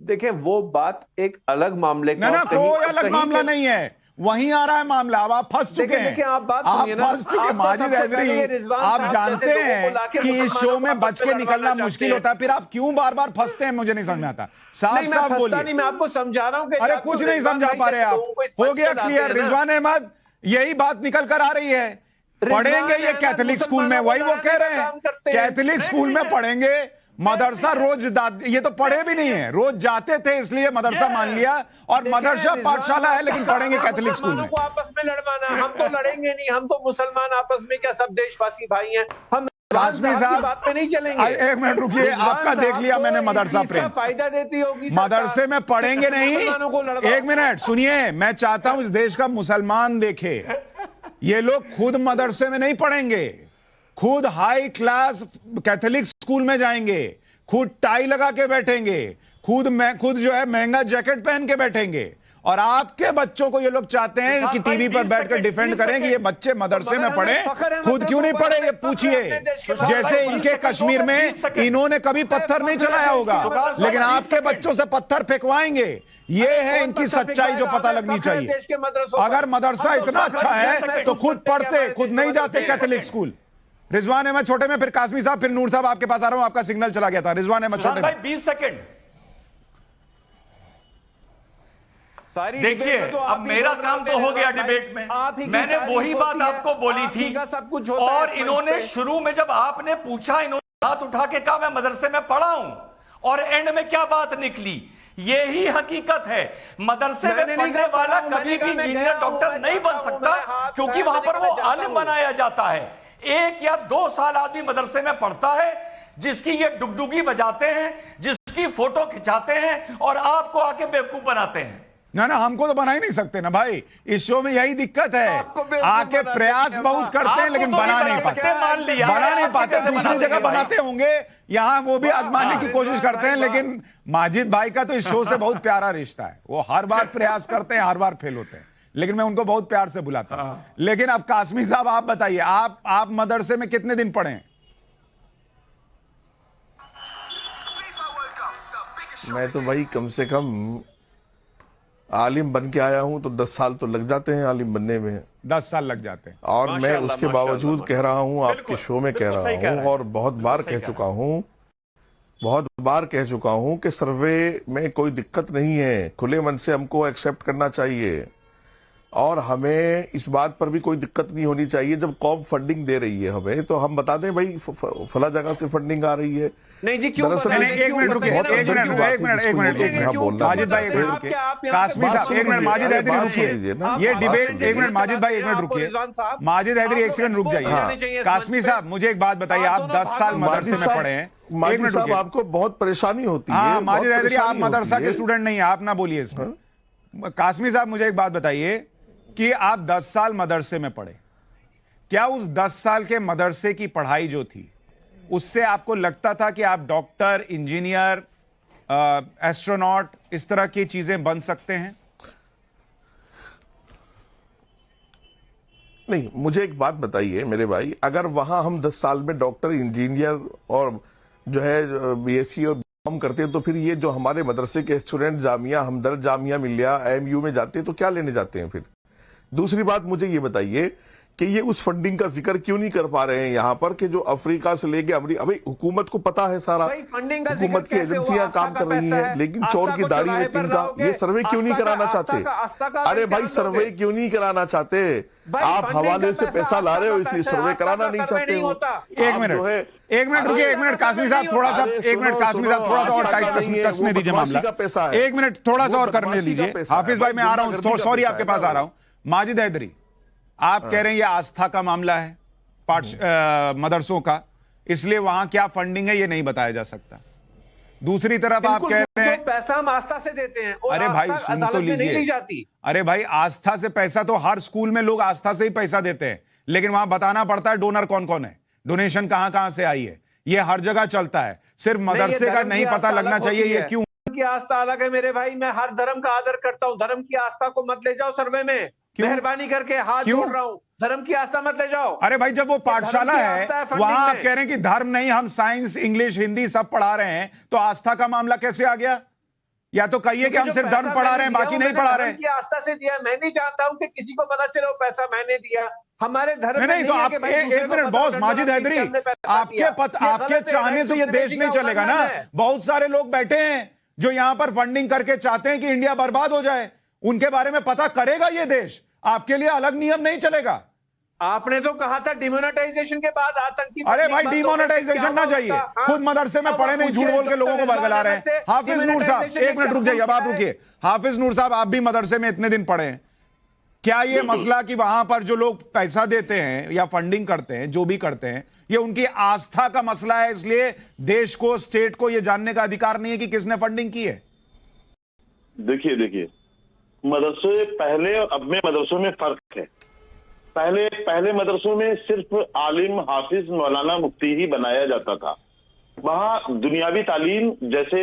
देखिए वो बात एक अलग मामले का ना कोई अलग मामला नहीं है, वहीं आ रहा है मामला। अब आप फंस चुके हैं, आप फंस चुके। माजिद हैदरी, आप जानते हैं कि इस शो में बच के निकलना मुश्किल होता है, फिर आप क्यों बार बार फंसते हैं, मुझे नहीं समझ में आता। साफ साफ बोलिए। मैं आपको समझा रहा हूं। अरे कुछ नहीं समझा पा रहे आप, हो गया क्लियर। रिजवान अहमद, यही बात निकल कर आ रही है। पढ़ेंगे ये कैथोलिक स्कूल में, वही वो कह रहे हैं, कैथोलिक स्कूल में पढ़ेंगे। मदरसा रोज ये तो पढ़े भी नहीं है, रोज जाते थे इसलिए मदरसा मान लिया, और मदरसा पाठशाला है लेकिन पढ़ेंगे कैथोलिक स्कूल में। आपस में लड़वाना, हम तो लड़ेंगे नहीं, हम तो मुसलमान आपस में क्या सब देशवासी भाई हैं। हम कासमी साहब बात पे नहीं चलेंगे। एक मिनट रुकिए, आपका देख लिया मैंने मदरसा प्रेम। फायदा देती होगी मदरसे में पढ़ेंगे नहीं। एक मिनट सुनिए, मैं चाहता हूं इस देश का मुसलमान देखे, ये लोग खुद मदरसे में नहीं पढ़ेंगे, खुद हाई क्लास कैथोलिक स्कूल में जाएंगे, खुद टाई लगा के बैठेंगे, खुद जो है महंगा जैकेट पहन के बैठेंगे। और आपके बच्चों को ये लोग चाहते हैं कि टीवी पर बैठकर डिफेंड करें कि ये बच्चे मदरसे में पढ़े, खुद क्यों नहीं पढ़े ये पूछिए। जैसे इनके कश्मीर में इन्होंने कभी पत्थर नहीं चलाया होगा, लेकिन आपके बच्चों से पत्थर फेंकवाएंगे। ये है इनकी सच्चाई जो पता लगनी चाहिए। अगर मदरसा इतना अच्छा है तो खुद पढ़ते, खुद नहीं जाते कैथोलिक स्कूल। रिजवान अहमद छोटे में, फिर कासमी साहब, फिर नूर साहब आपके पास आ रहा हूं, आपका सिग्नल चला गया था। रिजवान अहमद छोटे में 20 सेकंड। देखिए अब मेरा काम तो हो गया डिबेट में, मैंने वही बात आपको बोली थी। सब कुछ और इन्होंने शुरू में जब आपने पूछा, इन्होंने हाथ उठा के कहा मैं मदरसे में पढ़ा हूं, और एंड में क्या बात निकली, यही हकीकत है। मदरसे में पढ़ने वाला कभी भी इंजीनियर डॉक्टर नहीं बन सकता, क्योंकि वहां पर वो आलिम बनाया जाता है। 1 या 2 साल आदमी मदरसे में पढ़ता है, जिसकी ये डुगडुगी बजाते हैं, जिसकी फोटो खिंचाते हैं, और आपको आके बेवकूफ बनाते हैं। ना हमको तो बना ही नहीं सकते ना भाई, इस शो में यही दिक्कत है। आके प्रयास बहुत करते हैं लेकिन बना नहीं पाते, दूसरी जगह बनाते होंगे, यहां वो भी आजमाने की कोशिश करते हैं। लेकिन माजिद भाई का तो इस शो से बहुत प्यारा रिश्ता है, वो हर बार प्रयास करते हैं, हर बार फेल होते हैं, लेकिन मैं उनको बहुत प्यार से बुलाता हूं। लेकिन अब कासमी साहब आप बताइए, आप मदरसे में कितने दिन पढ़े हैं? मैं तो भाई कम से कम आलिम बन के आया हूं, तो 10 साल तो लग जाते हैं आलिम बनने में। 10 साल लग जाते हैं। और मैं उसके बावजूद कह रहा हूं, आपके शो में कह रहा हूं, और बहुत बार कह चुका हूं कि सर्वे में कोई दिक्कत नहीं है, खुले मन से हमको एक्सेप्ट करना चाहिए, और हमें इस बात पर भी कोई दिक्कत नहीं होनी चाहिए। जब कौम फंडिंग दे रही है हमें, तो हम बता दें भाई फला जगह से फंडिंग आ रही है। नहीं जी, क्यों? एक मिनट रुकिए, एक मिनट माजिद भाई, एक मिनट रुकिए। कासमी साहब एक मिनट, माजिद हैदरी रुकिए, ये डिबेट, एक मिनट माजिद भाई, एक मिनट रुकिए, माजिद हैदरी एक सेकंड रुक जाइए। कासमी साहब मुझे एक बात बताइए, आप 10 साल मदरसे में पढ़े हैं, एक मिनट रुकिए, आपको बहुत परेशानी होती है। हाँ माजिद हैदरी, आप मदरसा के स्टूडेंट नहीं है, आप ना बोलिए इसमें। कासमी साहब मुझे एक बात बताइए कि आप 10 साल मदरसे में पढ़े, क्या उस 10 साल के मदरसे की पढ़ाई जो थी, उससे आपको लगता था कि आप डॉक्टर, इंजीनियर, एस्ट्रोनॉट, इस तरह की चीजें बन सकते हैं? नहीं, मुझे एक बात बताइए मेरे भाई, अगर वहां हम 10 साल में डॉक्टर, इंजीनियर और जो है बीएससी और बीकॉम करते हैं, तो फिर ये जो हमारे मदरसे के स्टूडेंट जामिया हमदर्द, जामिया मिलिया, एमयू में जाते हैं, तो क्या लेने जाते हैं फिर? दूसरी बात मुझे ये बताइए कि ये उस फंडिंग का जिक्र क्यों नहीं कर पा रहे हैं यहाँ पर, कि जो अफ्रीका से लेके अमेरिका, अभी हुकूमत को पता है सारा, हुकूमत की एजेंसियां काम कर रही हैं, लेकिन चोर की दाढ़ी में तिनका, ये सर्वे क्यों नहीं कराना चाहते? अरे भाई सर्वे क्यों नहीं कराना चाहते? आप हवाले से पैसा ला रहे हो, इसलिए सर्वे कराना नहीं चाहते हो। एक मिनट रुकिए, एक मिनट कासमी साहब थोड़ा सा, एक मिनट कासमी साहब थोड़ा सा और टाइट कसने दीजिए मामला, एक मिनट थोड़ा सा और करने दीजिए। हाफिज भाई मैं आ रहा हूं, सॉरी आपके पास आ रहा हूं। माजिद हैदरी, आप कह रहे हैं ये आस्था का मामला है मदरसों का, इसलिए वहां क्या फंडिंग है ये नहीं बताया जा सकता। दूसरी तरफ आप कह रहे हैं पैसा हम आस्था से देते हैं, और अरे भाई सुन तो लीजिए, अरे भाई आस्था से पैसा तो हर स्कूल में लोग आस्था से ही पैसा देते हैं, लेकिन वहां बताना पड़ता है डोनर कौन कौन है, डोनेशन कहां कहां से आई है, ये हर जगह चलता है। सिर्फ मदरसे का नहीं पता लगना चाहिए ये क्यों? की आस्था अलग है मेरे भाई, मैं हर धर्म का आदर करता हूं, धर्म की आस्था को मत ले जाओ सर्वे में, मेहरबानी करके हाथ जोड़ रहा हूं, धर्म की आस्था मत ले जाओ। अरे भाई जब वो पाठशाला है वहां आप कह रहे हैं कि धर्म नहीं, हम साइंस, इंग्लिश, हिंदी सब पढ़ा रहे हैं, तो आस्था का मामला कैसे आ गया? या तो कहिए कि हम सिर्फ धर्म पढ़ा रहे हैं, बाकी नहीं पढ़ा रहे हैं। आस्था से दिया, मैं नहीं चाहता हूं कि किसी को पता चले वो पैसा मैंने दिया। हमारे धर्म नहीं तो आप एक मिनट बॉस माजिद हैदरी, आपके चाहने से ये देश नहीं चलेगा ना। बहुत सारे लोग बैठे हैं जो यहां पर फंडिंग करके चाहते हैं कि इंडिया बर्बाद हो जाए, उनके बारे में पता करेगा ये देश। आपके लिए अलग नियम नहीं चलेगा। आपने तो कहा था डिमोनेटाइजेशन के बाद आतंकी। अरे भाई डिमोनेटाइजेशन ना चाहिए, खुद मदरसे में पढ़े नहीं, झूठ बोल के लोगों को बरगला रहे हैं। हाफिज नूर साहब एक मिनट रुक जाइए, अब आप रुकिए। हाफिज नूर साहब, आप भी मदरसे में इतने दिन पढ़े हैं, क्या ये मसला कि वहां पर जो लोग पैसा देते हैं या फंडिंग करते हैं, जो भी करते हैं, ये उनकी आस्था का मसला है, इसलिए देश को, स्टेट को ये जानने का अधिकार नहीं है कि किसने फंडिंग की है? देखिए मदरसे पहले और अब में मदरसों में फर्क है। पहले मदरसों में सिर्फ आलिम, हाफिज, मौलाना, मुफ्ती ही बनाया जाता था। वहाँ दुनियावी तालीम जैसे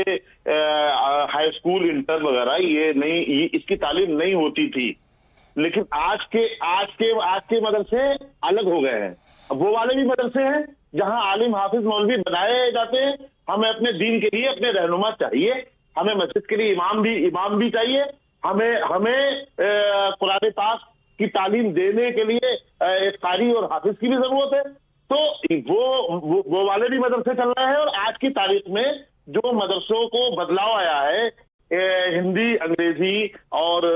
हाई स्कूल, इंटर वगैरह ये इसकी तालीम नहीं होती थी। लेकिन आज के मदरसे अलग हो गए हैं। वो वाले भी मदरसे हैं जहां आलिम, हाफिज, मौलवी बनाए जाते हैं। हमें अपने दीन के लिए अपने रहनुमा चाहिए, हमें मस्जिद के लिए इमाम भी चाहिए, हमें कुरान पाक की तालीम देने के लिए एक कारी और हाफिज की भी जरूरत है। तो वो वाले भी मदरसे चल रहे हैं। और आज की तारीख में जो मदरसों को बदलाव आया है, हिंदी, अंग्रेजी और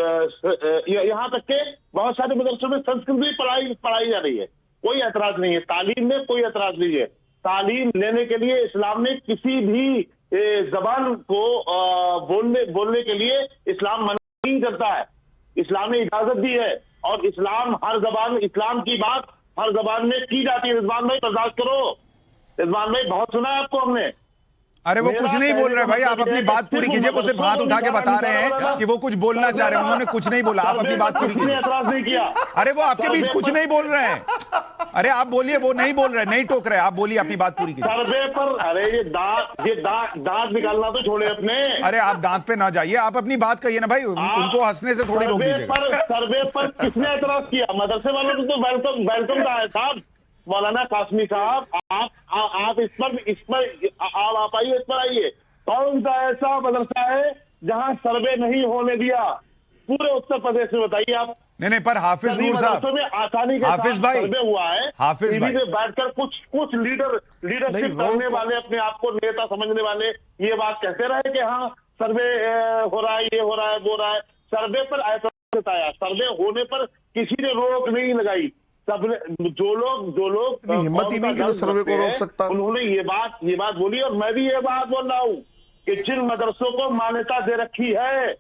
यहाँ तक के बहुत सारे मदरसों में संस्कृत भी पढ़ाई जा रही है। कोई ऐतराज नहीं है, तालीम में कोई ऐतराज नहीं है। तालीम लेने के लिए इस्लाम ने किसी भी जबान को बोलने के लिए इस्लाम मना नहीं करता है। इस्लाम ने इजाजत दी है और इस्लाम इस्लाम की बात हर जबान में की जाती है। रिजवान भाई बर्दाश्त करो, रिजवान भाई बहुत सुना है आपको हमने। अरे वो कुछ नहीं बोल रहे भाई, आप अपनी बात पूरी कीजिए। वो सिर्फ हाथ उठा के बता रहे हैं कि वो कुछ बोलना चाह रहे हैं, उन्होंने कुछ नहीं बोला। आप अपनी बात पूरी कीजिए। एतराज नहीं किया। अरे वो आपके बीच कुछ नहीं बोल रहे हैं। अरे आप बोलिए, वो नहीं बोल रहे, नहीं टोक रहे, आप बोलिए, अपनी बात पूरी कीजिए। सर्वे पर अरे ये दांत निकालना तो छोड़े अपने। अरे आप दांत पे ना जाइए, आप अपनी बात कहिए ना भाई, उनको हंसने से थोड़ी रोक दीजिएगा। सर्वे पर किसने एतराज किया? मदरसे वालों को तो वेलकम था साहब। मौलाना कासमी साहब, आप इस पर आप आइए, इस पर आइए। कौन सा ऐसा मदरसा है जहां सर्वे नहीं होने दिया पूरे उत्तर प्रदेश में? बताइए आप। नहीं, पर हाफिज नूर साहब, में आसानी के हाफिज भाई सर्वे हुआ है। हाफिज भाई में बैठकर कुछ लीडरशिप करने वाले, अपने आप को नेता समझने वाले ये बात कहते रहे कि हाँ सर्वे हो रहा है, ये हो रहा है, वो हो रहा है। सर्वे पर ऐतराज आया, सर्वे होने पर किसी ने रोक नहीं लगाई। जो लोग हिम्मत ही नहीं कि सर्वे को रोक सकता, उन्होंने ये बात बोली। और मैं भी ये बात बोल रहा हूँ कि जिन मदरसों को मान्यता दे रखी है,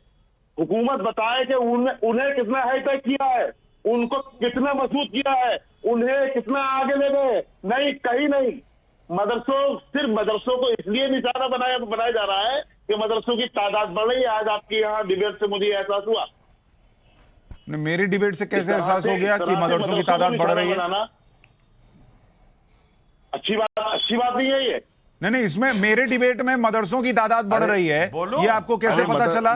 हुकूमत बताए कि उन्हें कितना हाईटेक किया है, उनको कितना मजबूत किया है, उन्हें कितना आगे ले गए। नहीं, कहीं नहीं। सिर्फ मदरसों को इसलिए निशाना बनाया जा रहा है कि मदरसों की तादाद बढ़ रही है। आज आपके यहाँ डिबेट से मुझे एहसास हुआ। मेरी डिबेट से कैसे एहसास हो गया कि मदरसों की तादाद बढ़ रही है? अच्छी बात नहीं है ये। नहीं, इसमें मेरे डिबेट में मदरसों की तादाद बढ़ रही है, ये आपको कैसे पता चला?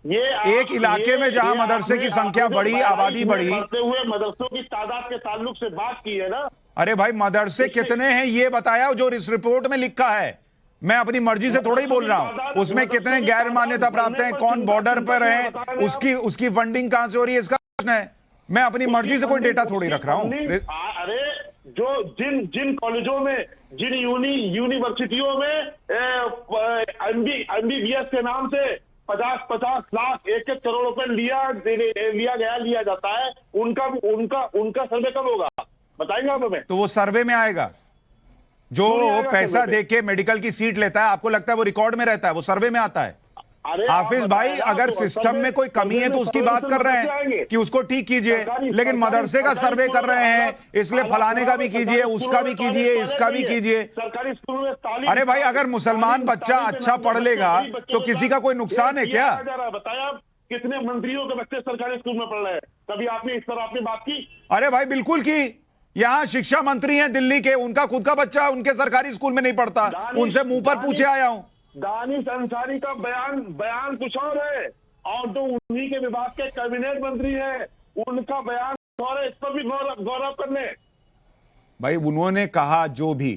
ये एक इलाके में जहां मदरसे की संख्या बढ़ी, आबादी बढ़ी, बढ़ते हुए मदरसों की तादाद के ताल्लुक से बात की है ना। अरे भाई मदरसे कितने हैं ये बताया जो इस रिपोर्ट में लिखा है। मैं अपनी मर्जी से थोड़ा ही बोल रहा हूं। उसमें कितने गैर मान्यता प्राप्त हैं, कौन बॉर्डर पर है, उसकी फंडिंग कहां से हो रही है, इसका प्रश्न है। मैं अपनी मर्जी से कोई डेटा थोड़ी रख रहा हूं। अरे जो जिन कॉलेजों में, जिन यूनिवर्सिटियों में MBBS के नाम से 50 लाख 1 करोड़ रुपए लिया जाता है, उनका सर्वे कब होगा बताएंगे आप हमें? तो वो सर्वे में आएगा। जो पैसा देके मेडिकल की सीट लेता है, आपको लगता है वो रिकॉर्ड में रहता है? वो सर्वे में आता है। हाफिज भाई, अगर सिस्टम में कोई कमी है तो उसकी बात कर रहे हैं कि उसको ठीक कीजिए, लेकिन मदरसे का सर्वे कर रहे हैं, इसलिए फलाने का भी कीजिए, उसका भी कीजिए, इसका भी कीजिए। सरकारी स्कूल में अरे भाई, अगर मुसलमान बच्चा अच्छा पढ़ लेगा तो किसी का कोई नुकसान है क्या? बताया कितने मंत्रियों के बच्चे सरकारी स्कूल में पढ़ रहे हैं? कभी आपने इस पर आपने बात की? अरे भाई बिल्कुल की। यहाँ शिक्षा मंत्री हैं दिल्ली के, उनका खुद का बच्चा उनके सरकारी स्कूल में नहीं पढ़ता, उनसे मुंह पर पूछे आया हूं। दानिश अंसारी का बयान कुछ और है, और तो उन्हीं के विभाग के कैबिनेट मंत्री हैं, उनका बयान और इस पर भी गौरव करने। भाई उन्होंने कहा जो भी,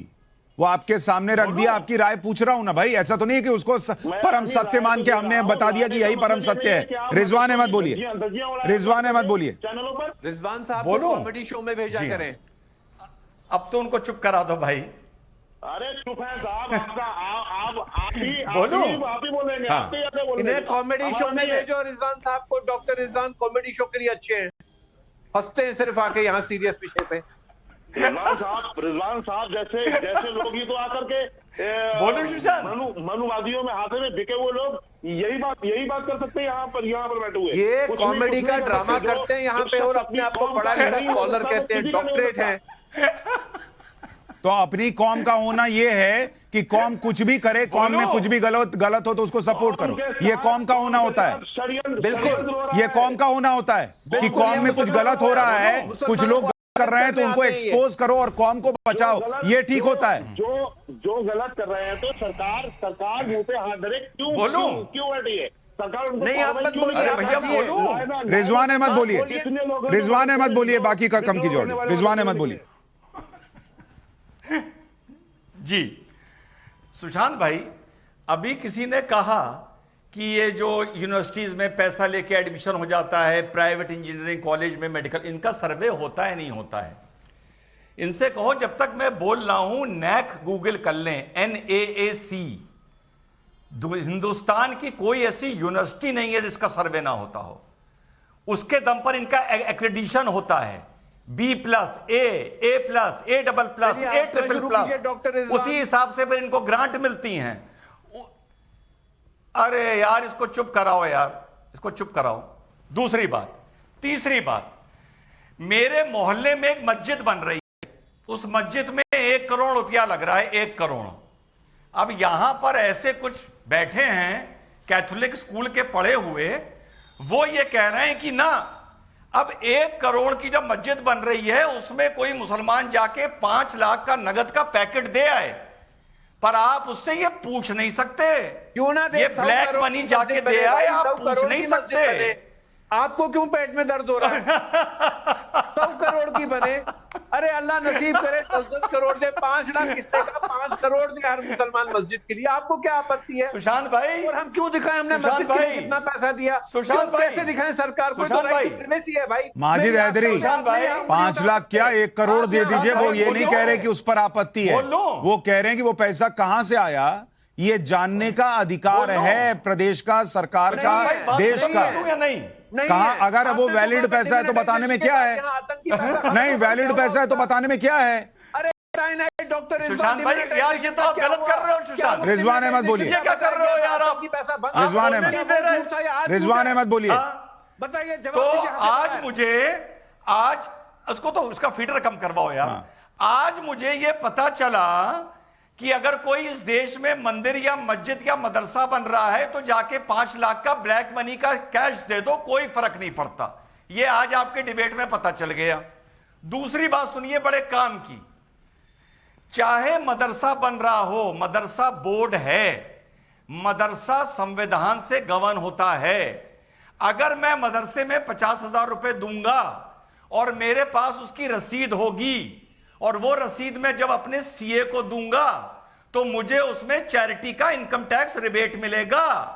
वो आपके सामने रख दिया, आपकी राय पूछ रहा हूं ना भाई। ऐसा तो नहीं है कि उसको परम सत्य मान के हमने बता दिया कि यही परम सत्य है। रिजवान अहमद बोलिए, रिजवान अहमद बोलिए। रिजवान साहब बोलो। कॉमेडी शो में भेजा जी हाँ। करें। अब तो उनको चुप करा दो भाई। अरे चुप है साहब, आपका बोलो। आप ही बोलेंगे, हाँ। आप ही ऐसे बोलेंगे। इन्हें कॉमेडी शो में भेजो रिजवान साहब को। डॉक्टर रिजवान कॉमेडी शो के लिए अच्छे हैं, हंसते हैं सिर्फ आके यहाँ सीरियस विषय पे। रिजवान साहब जैसे लोग ही तो आकर के बोलो सुशांत। मनुवादियों में हाथे में बिके वो लोग यही बात कर सकते हैं यहाँ पर बैठे हुए। ये कॉमेडी का ड्रामा करते हैं यहाँ पे और अपने आप को बड़ा लिखा स्कॉलर कहते हैं, डॉक्टरेट है। तो अपनी कौम का होना यह है कि कौम कुछ भी करे, कौम में कुछ भी गलत हो तो उसको सपोर्ट करो। ये कौम का होना होता है। बिल्कुल, ये कौम का होना होता है कि कौम में कुछ गलत हो रहा है, कुछ लोग कर रहे हैं तो उनको एक्सपोज करो और कौम को बचाओ। ये ठीक होता है। जो गलत कर रहे हैं तो सरकार मुंह पे हाथ धरे क्यों बैठी है सरकार? नहीं, आप मत बोलिए, अरे भैया बोलो। रिजवान अहमद बोलिए, रिजवान अहमद बोलिए, बाकी का कम की जोड़। रिजवान अहमद बोलिए। जी सुशांत भाई, अभी किसी ने कहा कि ये जो यूनिवर्सिटीज में पैसा लेके एडमिशन हो जाता है, प्राइवेट इंजीनियरिंग कॉलेज में, मेडिकल, इनका सर्वे होता है नहीं होता है? इनसे कहो जब तक मैं बोल रहा हूं नैक गूगल कर लें, NAAC। हिंदुस्तान की कोई ऐसी यूनिवर्सिटी नहीं है जिसका सर्वे ना होता हो। उसके दम पर इनका एक्रेडिशन होता है, B+, A+, A+, उसी हिसाब से फिर इनको ग्रांट मिलती हैं। अरे यार इसको चुप कराओ यार, इसको चुप कराओ। दूसरी बात, तीसरी बात, मेरे मोहल्ले में एक मस्जिद बन रही है, उस मस्जिद में 1 करोड़ रुपया लग रहा है, 1 करोड़। अब यहां पर ऐसे कुछ बैठे हैं कैथोलिक स्कूल के पढ़े हुए, वो ये कह रहे हैं कि ना, अब 1 करोड़ की जब मस्जिद बन रही है उसमें कोई मुसलमान जाके 5 लाख का नगद का पैकेट दे आए, पर आप उससे ये पूछ नहीं सकते क्यों ना दे? ये ब्लैक मनी जाके दे आए, आप पूछ नहीं सकते। आपको क्यों पेट में दर्द हो रहा है? 100 करोड़ की बने, अरे अल्लाह नसीब करे 10-10 करोड़ दे, 5 लाख किसने का 5 करोड़ दे हर मुसलमान मस्जिद के लिए, आपको क्या आपत्ति है? सुशांत भाई, और हम क्यों दिखाएं हमने मस्जिद के लिए कितना पैसा दिया? सुशांत भाई, कैसे दिखाएं सरकार को? सुशांत भाई, है भाई। माजिद हैदरी, 5 लाख क्या 1 करोड़ दे दीजिए। वो ये नहीं कह रहे कि उस पर आपत्ति है, वो कह रहे हैं कि वो पैसा कहां से आया ये जानने का अधिकार है प्रदेश का, सरकार का, देश का। कहा अगर वो वैलिड पैसा है तो बताने में क्या है? नहीं, वैलिड पैसा है तो बताने में क्या है? डॉक्टर सुशांत भाई यार ये तो आप गलत कर रहे हो। सुशांत, रिजवान अहमद बोलिए। क्या कर रहे हो यार आप? रिजवान अहमद बोलिए। बताइए तो आज मुझे, आज उसको तो उसका फीडर कम करवाओ यार। आज मुझे ये पता चला कि अगर कोई इस देश में मंदिर या मस्जिद या मदरसा बन रहा है तो जाके 5 लाख का ब्लैक मनी का कैश दे दो, कोई फर्क नहीं पड़ता। ये आज आपके डिबेट में पता चल गया। दूसरी बात सुनिए बड़े काम की, चाहे मदरसा बन रहा हो, मदरसा बोर्ड है, मदरसा संविधान से गवर्न होता है। अगर मैं मदरसे में 50,000 रुपए दूंगा और मेरे पास उसकी रसीद होगी और वो रसीद में जब अपने सीए को दूंगा तो मुझे उसमें चैरिटी का इनकम टैक्स रिबेट मिलेगा।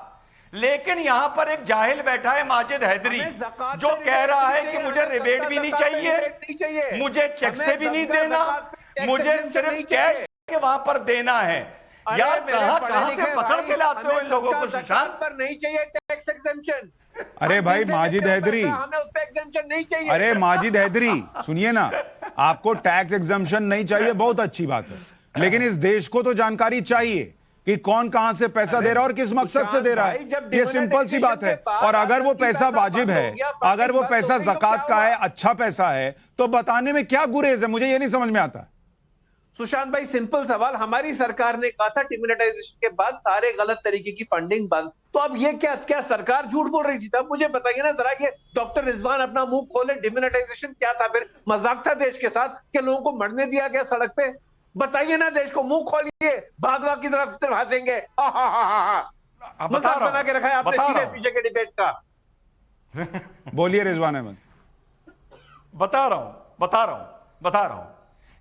लेकिन यहां पर एक जाहिल बैठा है माजिद हैदरी जो कह रहा है कि मुझे रिबेट भी नहीं चाहिए, मुझे चेक से भी नहीं देना, मुझे सिर्फ कैश के वहां पर देना है। यार कहां से पकड़ के लाते हो इन लोगों को? सुशांत पर नहीं चाहिए टैक्स एग्जेम्पशन। अरे भाई माजिद हैदरी, हमें उस पे एग्जेम्पशन नहीं चाहिए। अरे माजिद हैदरी सुनिए ना, आपको टैक्स एग्जम्पशन नहीं चाहिए, बहुत अच्छी बात है, लेकिन इस देश को तो जानकारी चाहिए कि कौन कहां से पैसा दे रहा है और किस मकसद से दे रहा है। ये सिंपल सी बात है। और अगर वो पैसा वाजिब है, अगर वो पैसा ज़कात का है, अच्छा पैसा है, तो बताने में क्या गुरेज है? मुझे ये नहीं समझ में आता। सुशांत भाई सिंपल सवाल, हमारी सरकार ने कहा था डिमोनेटाइजेशन के बाद सारे गलत तरीके की फंडिंग बंद, तो अब ये क्या सरकार झूठ बोल रही थी? तब मुझे बताइए ना जरा, ये डॉक्टर रिजवान अपना मुंह खोले, डिमोनेटाइजेशन क्या था? फिर मजाक था देश के साथ कि लोगों को मरने दिया गया सड़क पे? बताइए ना, देश को मुंह खोलिए, भागवा की तरफ सिर्फ हंसेंगे। मजाक बना के रखा है आपने सीरियस विषय के डिबेट का। बोलिए रिजवान अहमद। बता रहा हूं।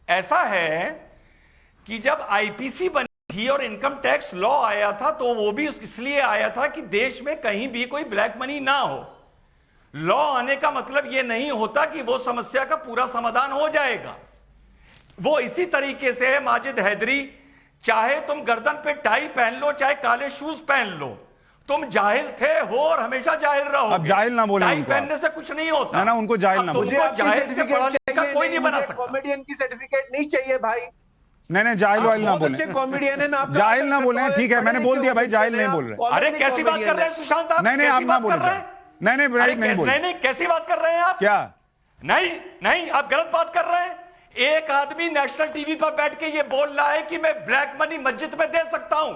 ऐसा है कि जब आईपीसी बनी थी और इनकम टैक्स लॉ आया था तो वो भी इसलिए आया था कि देश में कहीं भी कोई ब्लैक मनी ना हो। लॉ आने का मतलब यह नहीं होता कि वो समस्या का पूरा समाधान हो जाएगा। वो इसी तरीके से है माजिद हैदरी, चाहे तुम गर्दन पे टाई पहन लो, चाहे काले शूज पहन लो, तुम जाहिल थे हो और हमेशा जाहिल रहो। अब जाहिल ना बोले टाई उनको, पहनने से कुछ नहीं होता ना उनको जाहिल ना बोले। जाहिल से पढ़ा लिखा कोई नहीं बना सकता। कॉमेडियन की सर्टिफिकेट नहीं चाहिए भाई। नहीं जाहिल वाहिल ना बोले, कॉमेडियन है ना, जाहिल ना बोले। ठीक है, मैंने बोल दिया भाई, जाहिल नहीं बोल रहे। अरे कैसी बात कर रहे हैं सुशांत आप? नहीं आप ना बोले, नहीं ब्राइट नहीं बोले। नहीं कैसी बात कर रहे हैं आप? क्या नहीं आप गलत बात कर रहे हैं। एक आदमी नेशनल टीवी पर बैठ के ये बोल रहा है कि मैं ब्लैक मनी मस्जिद में दे सकता हूं,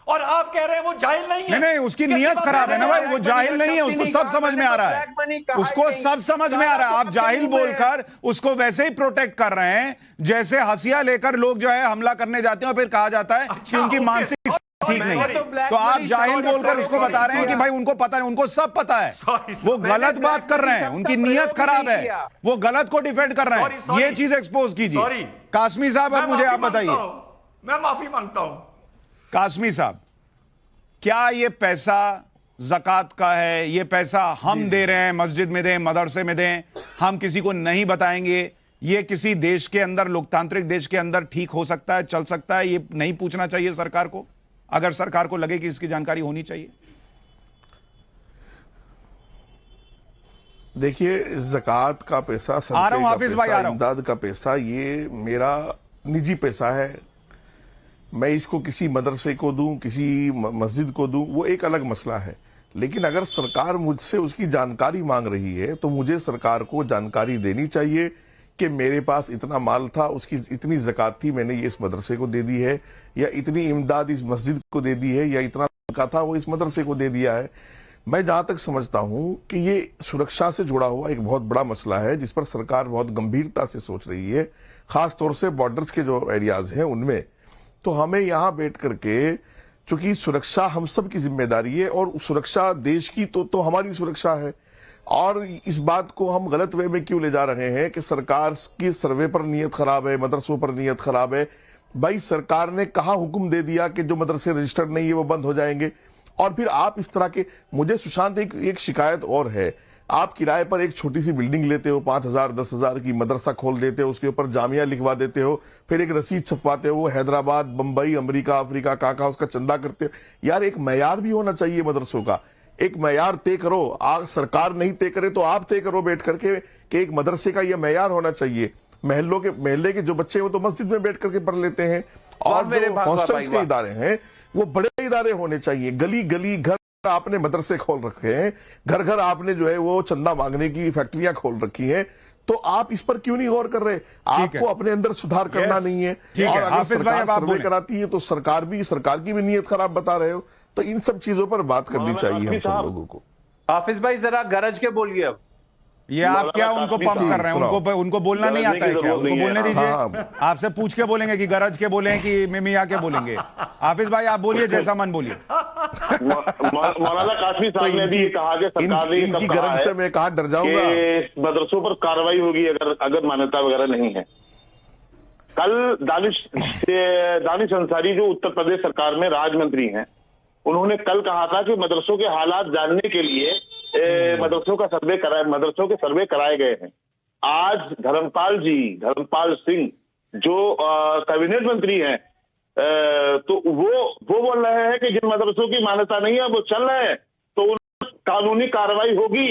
और आप कह रहे हैं वो जाहिल नहीं है। नहीं उसकी नीयत खराब है ना भाई, वो जाहिल नहीं है, उसको सब समझ में आ रहा है, उसको सब समझ में आ रहा है। आप जाहिल बोलकर उसको वैसे ही प्रोटेक्ट कर रहे हैं जैसे हंसिया लेकर लोग जो है हमला करने जाते हैं और फिर कहा जाता है कि उनकी मानसिक ठीक नहीं है। तो आप जाहिल बोलकर उसको बता रहे हैं कि भाई उनको पता नहीं, उनको सब पता है। वो गलत बात कर रहे हैं, उनकी नीयत खराब है, वो गलत को डिफेंड कर रहे हैं। ये चीज एक्सपोज कीजिए। कासमी साहब अब मुझे आप बताइए। मैं माफी मांगता हूं। कासमी साहब, क्या ये पैसा ज़कात का है? ये पैसा हम दे रहे हैं, मस्जिद में दें, मदरसे में दें, हम किसी को नहीं बताएंगे? ये किसी देश के अंदर, लोकतांत्रिक देश के अंदर ठीक हो सकता है, चल सकता है? ये नहीं पूछना चाहिए सरकार को, अगर सरकार को लगे कि इसकी जानकारी होनी चाहिए? देखिए, ज़कात का पैसा, आ रहा हूं हाफिज भाई, आ रहा हूं। इमदाद का पैसा, ये मेरा निजी पैसा है। मैं इसको किसी मदरसे को दूं, किसी मस्जिद को दूं, वो एक अलग मसला है। लेकिन अगर सरकार मुझसे उसकी जानकारी मांग रही है तो मुझे सरकार को जानकारी देनी चाहिए कि मेरे पास इतना माल था, उसकी इतनी ज़कात थी, मैंने ये इस मदरसे को दे दी है, या इतनी इमदाद इस मस्जिद को दे दी है, या इतना का था वो इस मदरसे को दे दिया है। मैं जहां तक समझता हूं कि ये सुरक्षा से जुड़ा हुआ एक बहुत बड़ा मसला है जिस पर सरकार बहुत गंभीरता से सोच रही है, खासतौर से बॉर्डर्स के जो एरियाज हैं उनमें। तो हमें यहां बैठ करके, चूंकि सुरक्षा हम सब की जिम्मेदारी है और सुरक्षा देश की तो हमारी सुरक्षा है, और इस बात को हम गलत वे में क्यों ले जा रहे हैं कि सरकार की सर्वे पर नीयत खराब है, मदरसों पर नीयत खराब है। भाई सरकार ने कहां हुक्म दे दिया कि जो मदरसे रजिस्टर्ड नहीं है वो बंद हो जाएंगे? और फिर आप इस तरह के, मुझे सुशांत एक शिकायत और है, आप किराए पर एक छोटी सी बिल्डिंग लेते हो, 5,000 10,000 की, मदरसा खोल देते हो, उसके ऊपर जामिया लिखवा देते हो, फिर एक रसीद छपवाते हो, हैदराबाद, बंबई, अमेरिका, अफ्रीका, काका उसका चंदा करते हो। यार एक मैयार भी होना चाहिए मदरसों का, एक मैयार तय करो। सरकार नहीं तय करे तो आप तय करो बैठ करके कि एक मदरसे का यह मैयार होना चाहिए। महल्ले के जो बच्चे वो तो मस्जिद में बैठ करके पढ़ लेते हैं, और जो हॉस्टल्स के इदारे हैं वो बड़े इदारे होने चाहिए। गली गली घर आपने मदरसे खोल रखे हैं, घर घर आपने जो है वो चंदा मांगने की फैक्ट्रियां खोल रखी हैं, तो आप इस पर क्यों नहीं गौर कर रहे? आपको अपने अंदर सुधार करना नहीं है, और अगर सरकार सर्वे कराती है तो सरकार की भी नीयत खराब बता रहे हो। तो इन सब चीजों पर बात करनी चाहिए हम सब लोगों को। हाफिज भाई जरा गरज के बोलिए। अब ये आप क्या उनको पंप कर रहे हैं? उनको बोलना नहीं आता है क्या? उनको बोलने दीजिए। आपसे पूछ के बोलेंगे कि गरज के बोलें कि मिमिया के बोलेंगे। हाफिज भाई आप बोलिए, जैसा मन बोलिए। मौलाना कासमी साहब ने भी कहा कि सरकार ने इनकी गरज से मैं कहा डर जाऊंगा, मदरसों पर कार्रवाई होगी अगर मान्यता वगैरह नहीं है। कल दानिश अंसारी जो उत्तर प्रदेश सरकार में राज्य मंत्री हैं, उन्होंने कल कहा था कि मदरसों के हालात जानने के लिए मदरसों के सर्वे कराए गए हैं। आज धर्मपाल सिंह जो कैबिनेट मंत्री हैं, तो वो बोल रहे हैं कि जिन मदरसों की मान्यता नहीं है वो चल रहे हैं, तो उन कानूनी कार्रवाई होगी।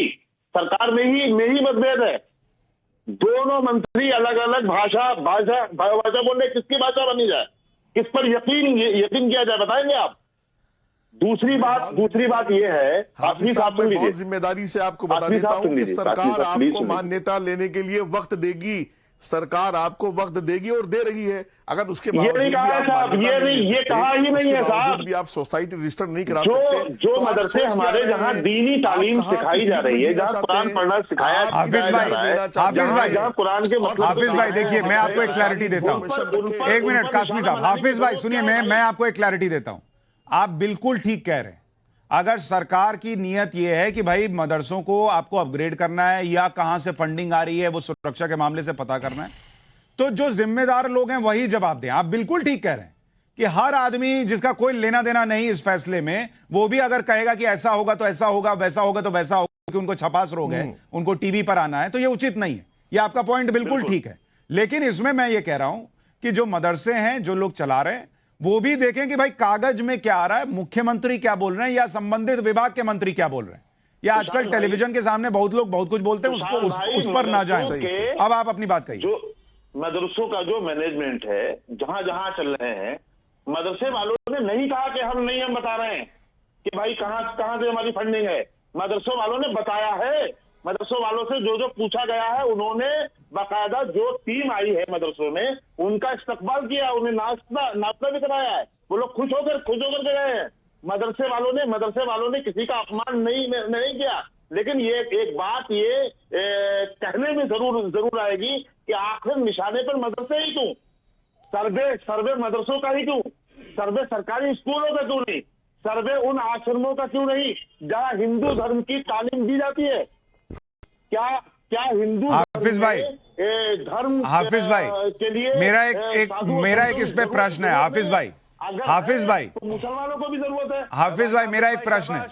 सरकार में ही मतभेद है। दोनों मंत्री अलग अलग भाषा बोल रहे, किसकी भाषा बनी जाए, किस पर यकीन किया जाए, बताएंगे आप? दूसरी बात यह है, बहुत जिम्मेदारी से आपको बता देता हूं कि सरकार आपको मान्यता लेने के लिए वक्त देगी, सरकार आपको वक्त देगी और दे रही है। अगर उसके ये कहा ही नहीं है साहब, भी आप सोसाइटी रजिस्टर नहीं करा सकते। जो मदरसे हमारे जहाँ दीनी तालीम सिखाई जा रही है, जहाँ कुरान पढ़ना सिखाया जा रहा है, जहाँ कुरान के मतलब। हाफिज भाई देखिए, मैं आपको एक क्लैरिटी देता हूँ, एक मिनट कासमी साहब। हाफिज भाई सुनिए, मैं आपको एक क्लैरिटी देता हूँ। आप बिल्कुल ठीक कह रहे हैं। अगर सरकार की नीयत यह है कि भाई मदरसों को आपको अपग्रेड करना है या कहां से फंडिंग आ रही है वो सुरक्षा के मामले से पता करना है, तो जो जिम्मेदार लोग हैं वही जवाब दें। आप बिल्कुल ठीक कह रहे हैं कि हर आदमी जिसका कोई लेना देना नहीं इस फैसले में, वो भी अगर कहेगा कि ऐसा होगा तो ऐसा होगा, वैसा होगा तो वैसा होगा, कि उनको छपास रोग है, उनको टीवी पर आना है, तो ये उचित नहीं है। ये आपका पॉइंट बिल्कुल ठीक है। लेकिन इसमें मैं ये कह रहा हूं कि जो मदरसे हैं, जो लोग चला रहे हैं, वो भी देखें कि भाई कागज में क्या आ रहा है, मुख्यमंत्री क्या बोल रहे हैं या संबंधित विभाग के मंत्री क्या बोल रहे हैं। या आजकल टेलीविजन के सामने बहुत लोग बहुत कुछ बोलते हैं, उस पर ना जाएं। अब आप अपनी बात कहिए। जो मदरसों का जो मैनेजमेंट है, जहां जहां चल रहे हैं, मदरसे वालों ने नहीं कहा कि हम बता रहे हैं कि भाई कहां से हमारी फंडिंग है। मदरसों वालों ने बताया है। मदरसों वालों से जो पूछा गया है, उन्होंने बाकायदा जो टीम आई है मदरसों में, उनका इस्तकबाल किया, उन्हें नाश्ता भी कराया है। वो लोग खुश होकर के गए हैं। मदरसे वालों ने किसी का अपमान नहीं किया। लेकिन ये एक बात ये कहने में जरूर आएगी कि आखिर निशाने पर मदरसे ही क्यों, सर्वे मदरसों का ही क्यों, सर्वे सरकारी स्कूलों का क्यों नहीं, सर्वे उन आश्रमों का क्यों नहीं जहां हिंदू धर्म की तालीम दी जाती है। क्या हिंदू हाफिज भाई, हाफिज भाई के लिए मेरा एक इस पे प्रश्न है। हाफिज भाई तो मुसलमानों को भी जरूरत है। हाफिज भाई, मेरा एक प्रश्न है।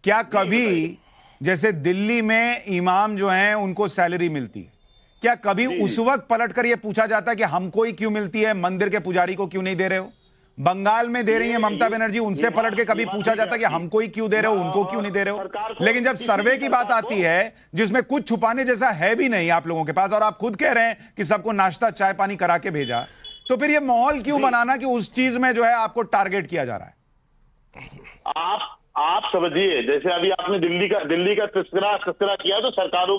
क्या कभी जैसे दिल्ली में इमाम जो हैं उनको सैलरी मिलती है, क्या कभी उस वक्त पलटकर यह पूछा जाता है कि हमको ही क्यों मिलती है, मंदिर के पुजारी को क्यों नहीं दे रहे हो? बंगाल में दे रही है ममता बनर्जी, उनसे पलट के कभी पूछा जाता है कि हमको ही क्यों दे रहे हो, उनको क्यों नहीं दे रहे हो? लेकिन जब सर्वे की बात आती है जिसमें कुछ छुपाने जैसा है भी नहीं आप लोगों के पास, और आप खुद कह रहे हैं कि सबको नाश्ता चाय पानी करा के भेजा, तो फिर ये माहौल क्यों बनाना कि उस चीज में जो है आपको टारगेट किया जा रहा है? आप समझिए, जैसे अभी आपने दिल्ली का तस्करा किया, तो सरकारों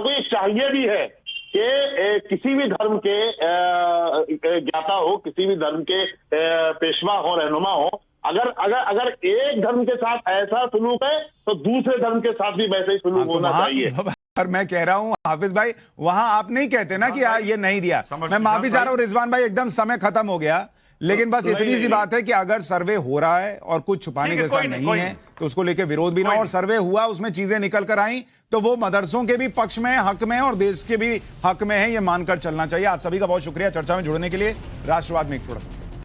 को ये चाहिए भी है कि किसी भी धर्म के ज्ञाता हो, किसी भी धर्म के पेशवा हो, रहनुमा हो, अगर एक धर्म के साथ ऐसा सलूक है तो दूसरे धर्म के साथ भी वैसे ही सलूक होना चाहिए। और मैं कह रहा हूं हाफिज भाई, वहां आप नहीं कहते ना कि ये नहीं दिया। मैं माफी चाह रहा हूं रिजवान भाई, एकदम समय खत्म हो गया। लेकिन बस इतनी सी बात है कि अगर सर्वे हो रहा है और कुछ छुपाने जैसा नहीं है तो उसको लेके विरोध भी ना, और सर्वे हुआ, उसमें चीजें निकल कर आई तो वो मदरसों के भी पक्ष में, हक में, और देश के भी हक में है, ये मानकर चलना चाहिए। आप सभी का बहुत शुक्रिया चर्चा में जुड़ने के लिए। राष्ट्रवाद में एक छोटा सा